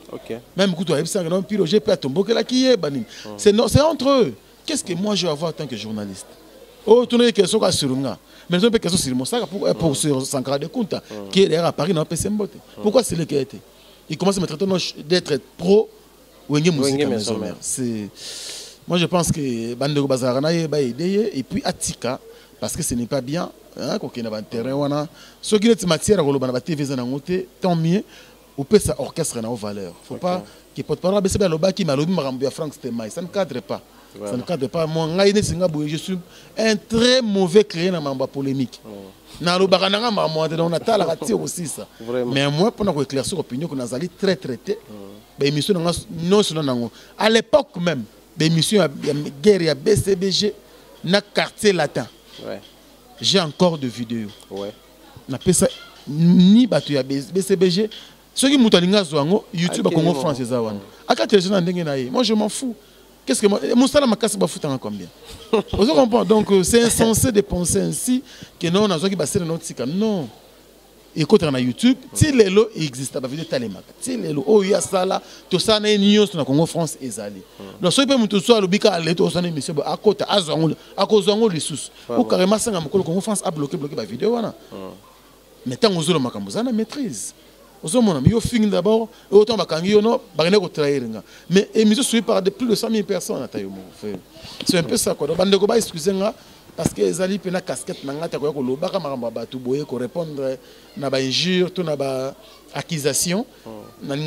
Même Koutou a dit non Piroger peut tomber que la qui est Banane. C'est entre eux. Qu'est-ce que moi je vais avoir en tant que journaliste? Oh, tu n'as question qu'à Surunga. Mais je peux question sur Moussaka pour Sankara de Kunta qui est à Paris dans le PC Mbote. Pourquoi c'est le qui a été? Il commence à me traiter d'être pro Wenge Musique à maison mère. Moi je pense que Bandego Bazarana va aider et puis Atika parce que ce n'est pas bien hein qu'on a un terrain wana ce qui est matière à la TV tant mieux ou peut ça orchestre na valeur faut pas que porte-parole BCB aloba qui malobi marambo Franck Stéman ça ne cadre pas. Ça ne cadre pas. Moi, je suis un très mauvais créé dans ma polémique. Mais moi, pour éclaircir l'opinion, qu'on a très traité, à l'époque même, l'émission guerre à BCBG, dans le quartier latin. J'ai encore de vidéos. On appelle ça ni batu ya BCBG. Ceux qui m'ont YouTube à Congo France, moi je m'en fous. Qu'est-ce que moi, Moussala Makasi va foutre combien? Vous comprenez? Donc c'est insensé de penser ainsi que non, on a qui basé notre sika. Non. Écoute, on a YouTube, si les lots existent, bah vidéo talémak. Si les lots, oh il y a ça là, tout ça n'est ni sur la Congo France et Zali. Donc ceux qui peuvent tout ça, le bika aller tout ça n'est monsieur à côté à cause les sous. Ou carrément ça, le Congo France a bloqué la vidéo voilà. Mais tant que vous makambo, ça na maîtrise. Yo film d'abord, autant mais émission suivie par plus de 100 000 personnes. C'est un peu ça. Excusez-moi, parce que les alliés ont une casquette, ils ont répondre à des injures, à des accusations. Mais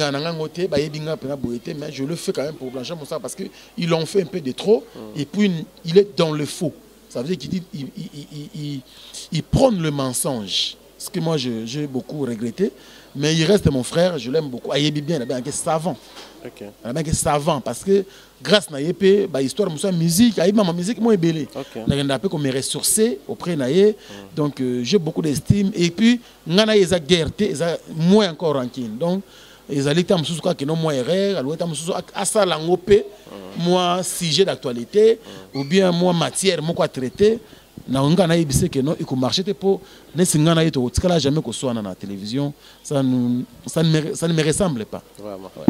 je le fais quand même pour Blanchard Moussaka parce qu'ils l'ont fait un peu de trop. Et puis, il est dans le faux. Ça veut dire qu'il prend le mensonge. Ce que moi, j'ai beaucoup regretté. Mais il reste mon frère, je l'aime beaucoup. Il est bien, il est savant. Il est savant parce que grâce à l'histoire de la musique, il y a ma musique, moi, belé. Il y a un peu comme ressourcé auprès de donc j'ai beaucoup d'estime. Et puis, il y a des guerres, moins encore ranking. Donc, ils allaient être qui non moins erreur, à ça moi sujet d'actualité ou bien moi matière, moi quoi traiter. na onga na ibise que non il faut marcher pour ne singa na yeto tikala jamais que soit na la télévision ça ne me ressemble pas. Vraiment. Ouais.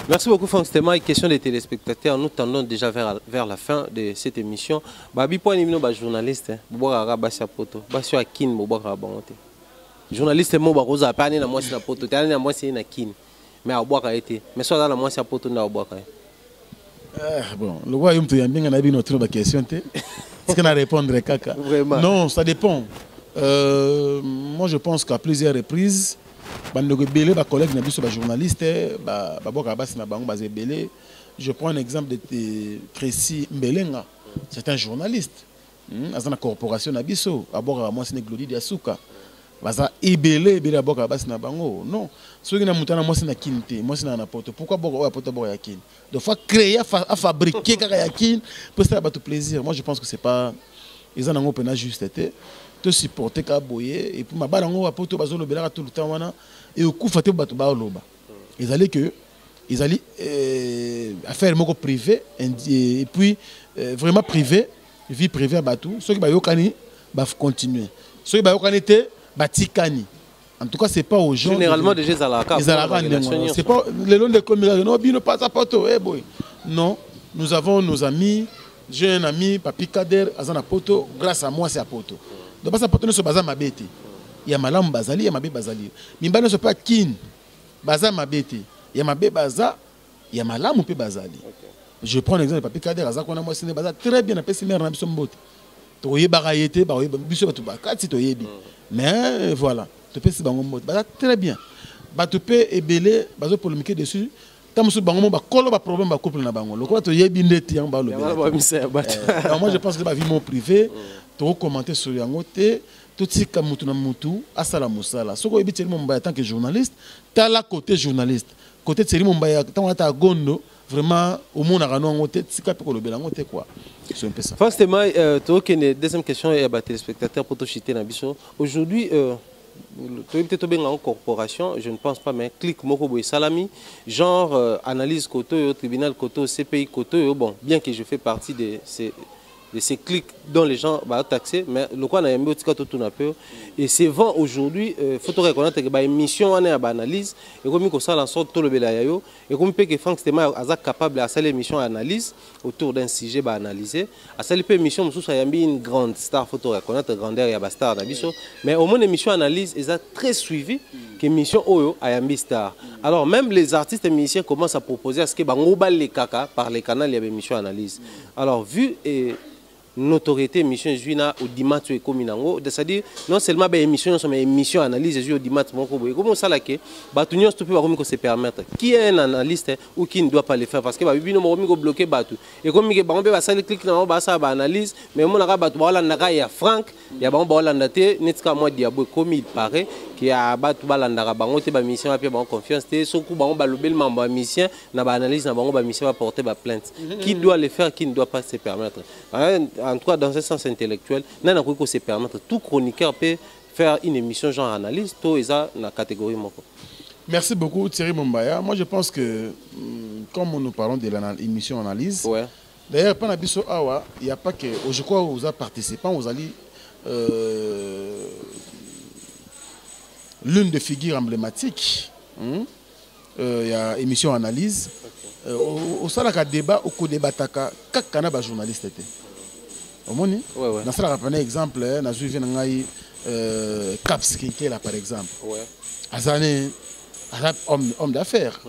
Merci beaucoup Franck Stéma. Question des téléspectateurs, nous tendons déjà vers la fin de cette émission. Babi point nimino ba journaliste boba ka basia poto basio akin boba ka bangote journaliste mo ba koza pa na mwasi na poto tani na mwasi na kin mais aboa ka été mais soit na mwasi na poto na aboa ka. Bon le roi yum to yambinga na bi notre ba question te. Est-ce qu'on a répondre kaka? Vraiment. Non, ça dépend. Moi, je pense qu'à plusieurs reprises, les collègues, les journalistes, je prends un exemple de Tracy Mbelenga. C'est un journaliste. Dans la corporation Nabiso, d'abord, moi, c'est Glody Diasuka. Baza ibele bela boka basi na bango non ceux qui na mutana moi c'est na kinte moi c'est na poto pourquoi boka poto boka yakin de fois créer à fabriquer kaka yakin pour ça tout plaisir. Moi je pense que c'est pas ils en ont pas juste été te supporter ka boyer et puis ma bala ngo poto bazolo bela tout le temps wana et au coup faté bato ba loba ils allaient à faire moko privé et puis vraiment privé vie privée à batou ceux qui ba yokani ba continuer ceux qui ba yokani te Batikani. En tout cas, c'est pas aux gens. Généralement, des gens à la carte. C'est pas le long de communication. Non, bino pas à poto. Eh boy. Non, nous avons nos amis. J'ai un ami, Papi Kader, Azana poto. Grâce à moi, c'est à poto. Donc, ça poto ne se base à ma bête. Il y a malam bazali, il y a ma bête bazali. Mimba ne se pas kin. Baza ma bête. Il y a ma bête baza, il y a malam ou pe bazali. Je prends l'exemple de Papi Kader, Azana qu'on a moi, c'est baza très bien. Après, c'est mère, on a besoin de botte. Toye barayete, baroye, biso batu bakati toyebi. Mais voilà, tu peux se bango très bien. Tu peux ébeler, bazo polémiquer dessus. Tant que bango ba kolo ba problème ba couple na bango. Le quoi tu yebi ndeti yang ba lo. Moi je pense que la vie mon privé, tu commenter sur yango te, tout si comme mutu na mutu, asala musala. Soko yebi teli mon ba tant que journaliste, t'as la côté journaliste. Côté teli mon ba tant ata gondo, vraiment au monde a rango te, si ka pe ko lo belango te quoi. C'est un peu ça. Forcément, deuxième question est à les téléspectateurs pour chiter na biso. Aujourd'hui, peut-être bien en corporation, je ne pense pas, mais clic moko boy salami, genre analyse koto, tribunal koto, CPI koto, bon, bien que je fais partie de ces clics dont les gens vont taxer, mais le quoi n'a pas eu tout un peu. Et c'est vent aujourd'hui, il faut reconnaître que la mission on est à analyse, et comme il ça en sorte tout le belayo, et comme que Franck Stéma est capable de faire l'émission analyse autour d'un sujet à analyser, à cette émission nous sommes une grande star, il faut reconnaître grandeur et star d'Abisso, mais au moins l'émission analyse est très suivie que l'émission Oyo a une star. Alors même les artistes et musiciens commencent à proposer à ce que bangobal les caca par les canaux il y a une émission analyse. Alors vu et notoriété mission juina au dimanche et comme c'est-à-dire non seulement des émissions mais émission analyse au dimanche comment ça là que batunion tout peut comme se permettre qui est un analyste ou qui ne doit pas le faire parce que ba bino mo ko bloquer batu et comme que ba ba ça clic na ba ça ba analyse mais mon na batu ba la ya Franck ya ba ba la ndate netka moi diabo comme il paraît qui a batu ba la ndara bango te ba mission après ba confiance te soku ba ba lobel membre mission na ba analyse na ba mission va porter ba plainte qui doit le faire qui ne doit pas se permettre. En tout cas, dans ce sens intellectuel, nous avons se permettre tout chroniqueur peut faire une émission genre analyse, tout ça dans la catégorie. Merci beaucoup Thierry Mombaya. Moi je pense que, comme nous parlons de l'émission analyse, ouais. D'ailleurs, pendant Bisso Awa, il n'y a pas que, je crois que vous avez participé, vous allez l'une des figures emblématiques, il y a émission analyse. Au salaka débat, au coup débat, как canaba journaliste était. Au moins, dans ce cas, par exemple, dans le Caps qui est là, par exemple. Azane, homme d'affaires.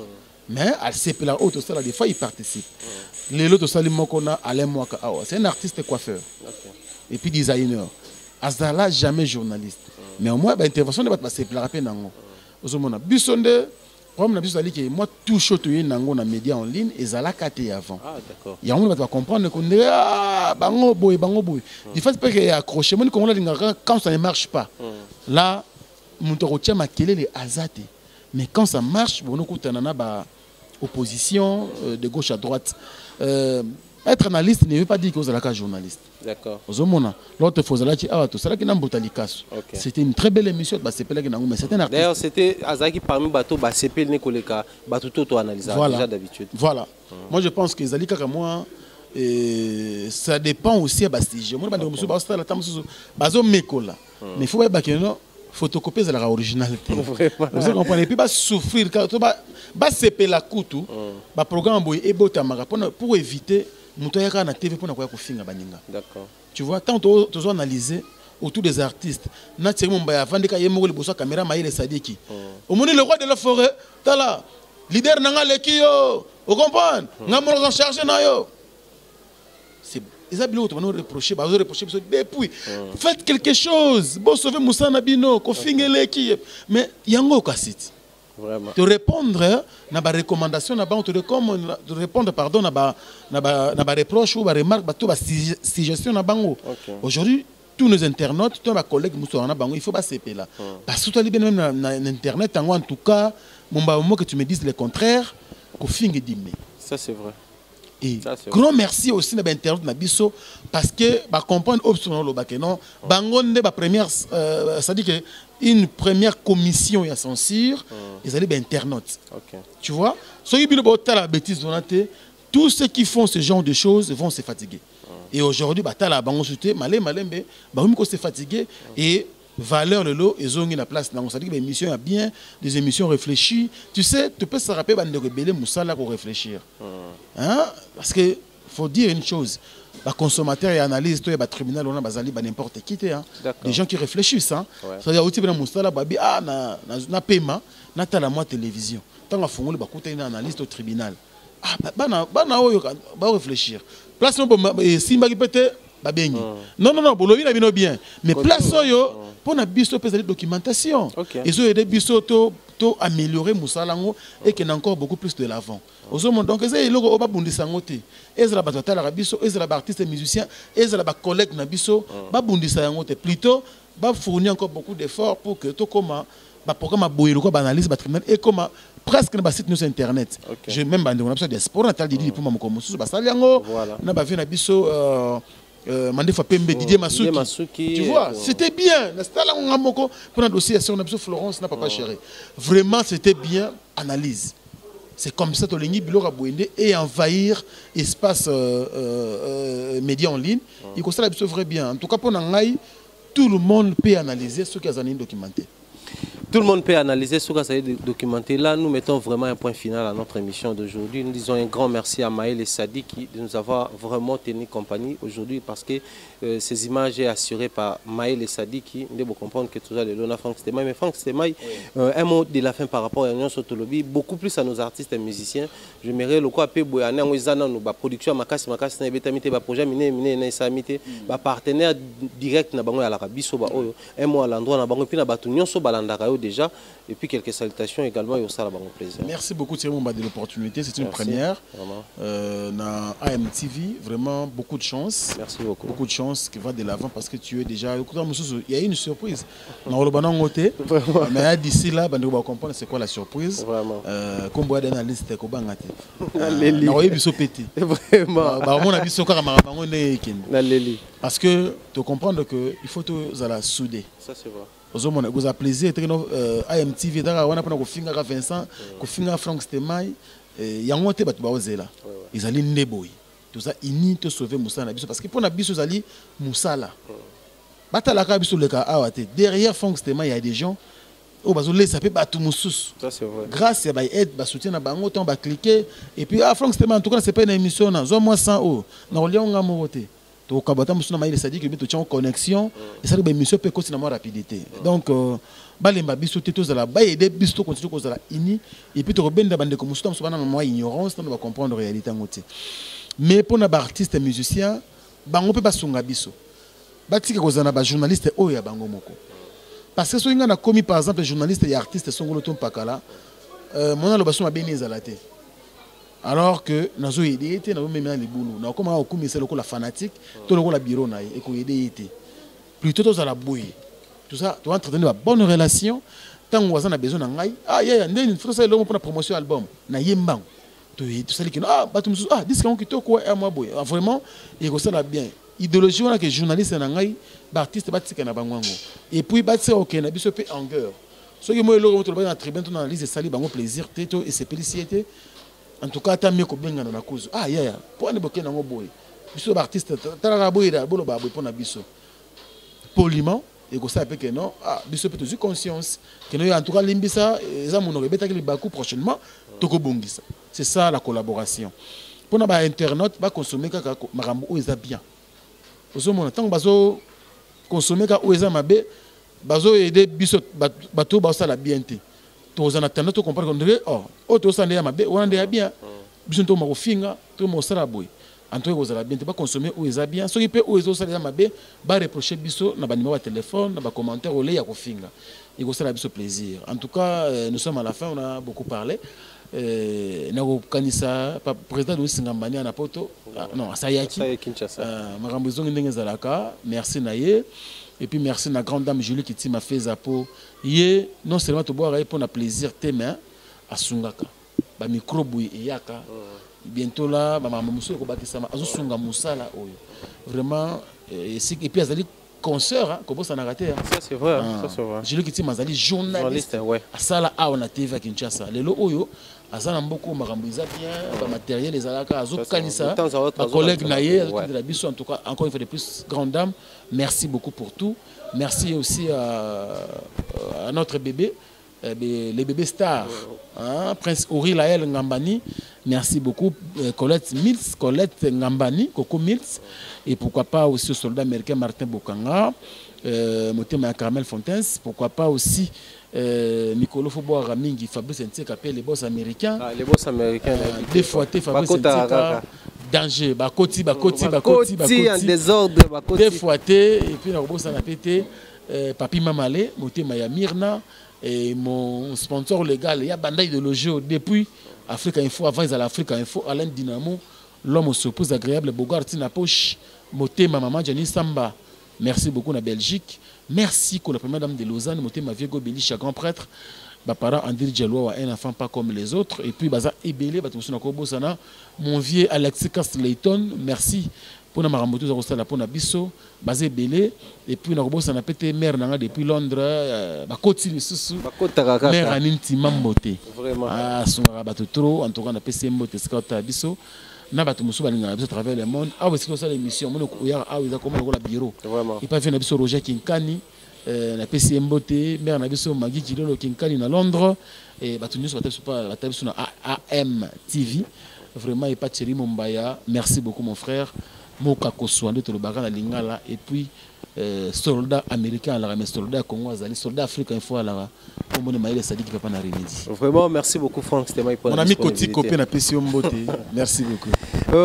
Mais à CP la haute, des fois, il participe. Les autres, c'est un artiste coiffeur. Et puis designer. Azala, jamais journaliste. Mais au moins, l'intervention ne va pas passer. Moi, tout chaud dans les médias en ligne, et ça l'a caté avant. Ah, d'accord. Il y a un qui va comprendre qu'on dit ah, bango boy. Il faut pas qu'il y ait accroché. Quand ça ne marche pas, là, mon torotia m'a quel les azate. Mais quand ça marche, on a opposition de gauche à droite. Être analyste ne veut pas dire que vous êtes un journaliste. D'accord. L'autre fois, c'était une très belle émission. D'ailleurs, c'était Azaki parmi Bato, CP Nekoleka, Bato Toto analyse déjà d'habitude. Voilà. Moi, je pense que Zalika, moi, ça dépend aussi à Bastille. Moi, je suis mais il faut pas que non photocopier la originalité. Vous comprenez? Puis souffrir quand se payer la coûte, programme pour éviter mutoyaka na TV pour na kwa kufinga baninga. D'accord. Tu vois, tant tu analyser autour des artistes, na tsemo mbaya vandeka yemoko liboso caméra Maïle Sadiki. Au monde le roi de la forêt, tala leader nanga leki yo. Vous comprenez? Nga mo en charger na yo. C'est ça bilo to reprocher, ba reprocher depuis. Faites quelque chose. Bon sauver Moussa Nabino, ko finga leki. Mais yango kasiti. Vraiment. De répondre na ba recommandation na ba de répondre pardon na ba reproche ou ba remarque ba to ba suggestion na bango. Aujourd'hui tous nos internautes, tous nos collègues Moussa na bango, il faut pas se payer là. Parce que toi bien même na internet en tout cas, mon ba moment que tu me dises le contraire, ko fingi dimé. Ça c'est vrai. Et grand merci aussi à l'internet na biso parce que ba comprendre option lo ba que non bangonde ba première ça dit que une première commission ya censure ils allaient ba internautes. Tu vois ceux qui biloko la bêtise tous ceux qui font ce genre de choses vont se fatiguer. Et aujourd'hui ba tala bango souté malembe ba ko se fatiguer et valeur le lot ils ont la place dans ça dit que l'émission a bien des émissions réfléchies. Tu sais tu peux se rappeler bande de rebelle Moussala pour réfléchir. Hein? Parce que faut dire une chose, les consommateurs et analysent tout le tribunal on a basali n'importe qui hein. Des gens qui réfléchissent hein. C'est-à-dire aussi ben Moussala babi na paiement na tala moi télévision. Tant que fongoli ba kuta une analyste au tribunal. Bana oyo ba réfléchir. Place no simba ki pété ba bengi. Non bolobi na bino bien. Mais place oyo pour na biso pesa documentation. Ils ont aidé biso to améliorer Moussalango et qu'il y a encore beaucoup plus de l'avant. Donc, c'est le gars qui a été et c'est la bataille arabiso, et c'est la artiste et musicien, et c'est la collègue nabiso, plutôt, fournir encore beaucoup d'efforts pour que tout comme programme analyse et comme presque na site nous internet. Je même on a besoin d'espoir natal dit pour moi comme sous basaliango, na ba vu nabiso Mandefa Pembe Didier Masuki. Tu vois, c'était bien. Pour un dossier, on a besoin Florence n'a pas chéri. Vraiment, c'était bien. Analyse. C'est comme ça que l'Engi Bilora Bouende et envahir espace média en ligne. Il constate que c'est vrai bien. En tout cas, pour Nangaï, tout le monde peut analyser ce qu'ils ont documenté. Tout le monde peut analyser ce que ça a été documenté. Là, nous mettons vraiment un point final à notre émission d'aujourd'hui. Nous disons un grand merci à Maïle Sadiki de nous avoir vraiment tenu compagnie aujourd'hui parce que ces images sont assurées par Maïle Sadiki. Nous devons comprendre que tout ça, le Lona Franck Stemay. Mais Franck Stemay, un mot de la fin par rapport à l'Union Sotolobi, beaucoup plus à nos artistes et musiciens. Je m'aimerais le quoi appeler Boyane, nous production Makasi, projet miné, partenaire direct à l'Arabie, un mot à l'endroit, déjà, et puis quelques salutations également, et ça, plaisir. Merci beaucoup Thierry Mumba de l'opportunité, c'est une première. Na AMTV, vraiment beaucoup de chance. Merci beaucoup. Beaucoup de chance qui va de l'avant parce que tu es déjà. Il y a une surprise. Mais d'ici là, on va comprendre c'est quoi la surprise. Vraiment. Comme on a dans la liste, Vraiment. Parce que tu comprends qu'il faut tous à la souder. Ça c'est vrai. Vous avez plaisir AMTV wana pona kofinga ka Vincent kofinga Franck Stemay yango te batu baozela ezali ndeboyi tout ça ini te sauver Moussa na biso parce que pona biso ezali Moussala batala ka biso leka awate derrière Franck Stemay il y a des gens au bazole ça peut batu mususu ça c'est vrai grâce à ba aide ba soutien na bango ton ba cliquer et puis Franck Stemay en tout cas c'est pas une émission na zo moi 100 euros na olianga moté to kabata musuna Maïle Sadiki que tu as en connexion et ça une émission peut continuer à rapidité donc balemba biso tetos à la ba aider biso continuer cause la ini et puis to rebenda bande comme musuna musuna na moi ignorance on va comprendre réalité ngote mais pour na ba artiste musicien bango peut pas sunga biso batika cause na ba journaliste oyo ya bango moko parce que so inga na commis par exemple journaliste et artiste songolo ton pakala mona lo baso mabeni ezalate. Alors que nous avons aidé, nous avons mis les boulots. Nous avons commencé la fanatique, tout le bureau et qu'on aidé. Plutôt tous à la bouille. Tout ça, tu vas entretenir une bonne relation. Tant qu'on a besoin d'un il faut ça pour la promotion album. Na yembang. Tout ça qui disque qui to quoi moi boy. Vraiment, il faut ça bien. Idéologie on a que journaliste na ngai, artiste batika na bangwango. Et puis batse OK na biso pe anger. Ce qui moi le retour dans la tribune on analyse sali bango plaisir teto et c'est félicité. En tout cas, tu as mieux que bien dans la cause. Pour ne pas boy. biso artiste talaka boyeda bolo ba boy pona biso poliment et que ça peut que non biso peut toujours conscience que nous en tout cas limbisa eza mono rebeta que le baku prochainement toko bongisa c'est ça la collaboration pour na ba internaute ba consommer kaka marambo o eza bien ozo mona tant bazo consommer ka o eza mabe bazo aider biso bato ba ça la bienté to za na tanda to comprendre que oh to ça ndé mabe on ndé bien biso to mako finga to mo sala boy en tout cas vous allez bien pas consommer ou ils bien ceux qui peut ou ils ont ça mabe ba reprocher biso na ba numéro de téléphone na ba commentaire au lait ya ko finga et ça la biso plaisir en tout cas nous sommes à la fin on a beaucoup parlé na ko kanisa président de Singambani na poto non Sayaki makambo zongi ndenge zalaka merci na ye et puis merci na grande dame Julie qui m'a fait zapo ye non seulement to boire pour na plaisir témoin à sungaka ba microbe yaka bientôt là maman muso ko bakisa ma azo sunga musala oyo vraiment et puis azali concert comment ça n'a raté ça c'est vrai ça c'est vrai Julie qui mazali journaliste ouais asala a on a TV à Kinshasa lelo oyo azana mboko makambo za bien ba matériel les alaka azo kanisa ma collègue naye de la biso en tout cas encore une fois de plus grande dame merci beaucoup pour tout merci aussi à notre bébé les bébés stars Prince Ori Lael Ngambani merci beaucoup Colette Mills Colette Ngambani Coco Mills et pourquoi pas aussi au soldat américain Martin Bokanga Motema Carmel Fontaines pourquoi pas aussi Nicolo Foboa Ramingi Fabrice Nteka les boss américains des fois Fabrice Nteka danger bakoti en désordre des fois et puis na boss na pété Papi Mamale Motema ya Mirna et mon sponsor légal il y a Bandai de Logio depuis Afrique Info avant ils allaient Afrique Info Alain Dynamo l'homme au suppose agréable Bogart na poche Motema maman Jenny Samba merci beaucoup na Belgique merci pour la première dame de Lausanne Motema Viego Belisha grand prêtre ba parent André Djeloua un enfant pas comme les autres et puis baza ebélé ba tumsuna ko bosana mon vieux Alexis Castleton merci pour na maramoto za kosala pour na biso basé belé et puis na kobosa na pété mère nanga depuis Londres ba koti lisusu mère aninti mambote vraiment sunga bato trop en tout cas na PC mbote skota biso na bato musu balinga biso travers le monde ah aussi ça l'émission mon ya ah ils a comment la bureau il pas venir biso Roger Kinkani na PC mbote mère na biso Magui Kilolo Kinkani na Londres et bato nyuso bato biso na AM TV vraiment et pas Thierry Mombaya merci beaucoup mon frère Moka Koswande to le bagana lingala et puis soldat américain à la mais soldat Congo azali soldat africain info à la comme on maïle Sadi qui peut pas na remédie vraiment merci beaucoup Franck c'était moi mon ami Koti Kopé na PCO Mbote merci beaucoup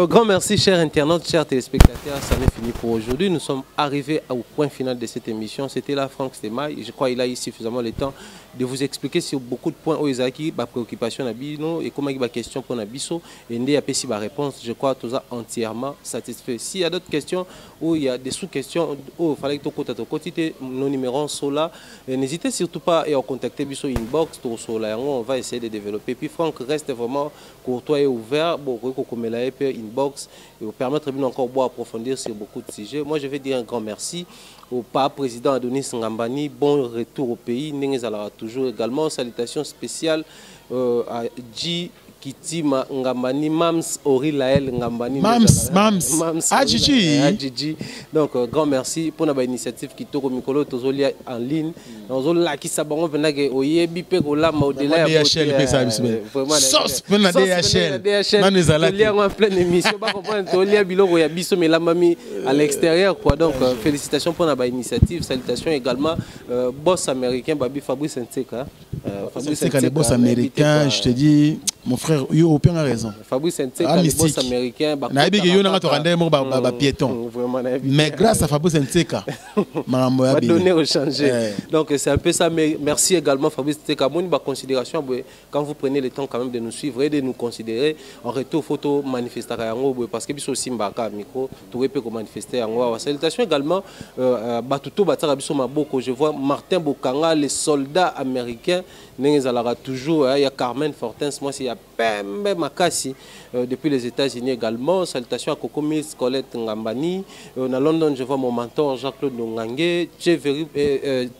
grand merci chers internautes chers téléspectateurs ça n'est fini pour aujourd'hui nous sommes arrivés au point final de cette émission c'était là Franck Stemai je crois il a eu suffisamment le temps de vous expliquer sur beaucoup de points où ils ont qui ba préoccupation na bino et comment il ba question pour na biso et ndé a pesi ba réponse je crois tous entièrement satisfait s'il y a d'autres questions ou il y a des sous-questions où il fallait que tu côté nos numéros sont là n'hésitez surtout pas à contacter biso inbox tout sur là on va essayer de développer puis Franck reste vraiment courtois et ouvert beaucoup comme la inbox et vous permettre bien encore de approfondir sur beaucoup de sujets moi je vais dire un grand merci au pape président Adonis Ngambani, bon retour au pays. Nous allons toujours également salutations spéciales à G. Kitima Ngambani, Mams Ori Lael Ngambani. Mams. Adjiji. Donc, grand merci pour notre initiative qui tourne au micro, Tozolia en ligne. Nous avons là qui s'abonne, venez que Oye Bipe Gola Maudela. Vraiment. Sauce pour la DHL. Nous allons en pleine émission. Pas comprendre. Tolia Bilo ya biso mais la mamie à l'extérieur quoi. Donc, félicitations pour notre initiative. Salutations également boss américain Babi Fabrice Nteka. Fabrice Nteka le boss américain. Je te dis. Mon frère, Européen a raison. Fabrice Nteka, le boss américain. Mais grâce à Fabrice Nteka, ma donné au changer. Donc c'est un peu ça. Mais merci également Fabrice Nteka. Bonne considération quand vous prenez le temps quand même de nous suivre et de nous considérer en retour photo manifester parce que biso simbaka micro tout peut manifester en salutation également Batuto Batara biso maboko je vois Martin Bokanga les soldats américains Nengezalara toujours, il y a Carmen Fortens, moi, il y a Pembe Makasi, depuis les États-Unis également. Salutations à Coco Miss, Colette Ngambani. À London, je vois mon mentor Jean-Claude Nongangé,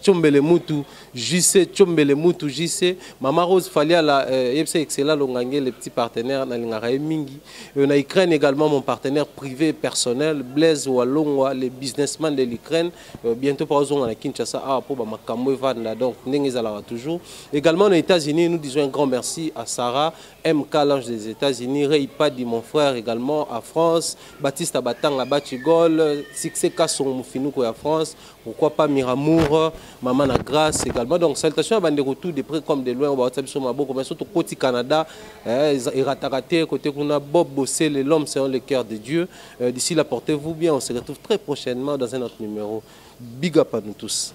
Tchombele Moutou, JC, Tchombele Moutou, JC. Maman Rose Falia, excellent Longangé, les petits partenaires, Nalingarae Mingi. On a Ukraine également, mon partenaire privé personnel, Blaise Walongwa, les businessmen de l'Ukraine. Bientôt, par exemple, à Kinshasa, pour Makamwe Vanda, donc Nengezalara toujours. Également, aux États-Unis, nous disons un grand merci à Sarah, MK, l'ange des États-Unis, Ray Padi, mon frère également, à France, Baptiste Abatang, à Bachigol, Sixé Kasson, Moufinouko à France, pourquoi pas Miramour, Maman la Grâce également. Donc, salutations à Bande Retour, de près comme de loin, on va sur ma beaucoup, mais surtout côté Canada, et Rataraté, côté Kuna, Bob Bossé, l'homme selon le cœur de Dieu. D'ici là, portez-vous bien, on se retrouve très prochainement dans un autre numéro. Big up à nous tous.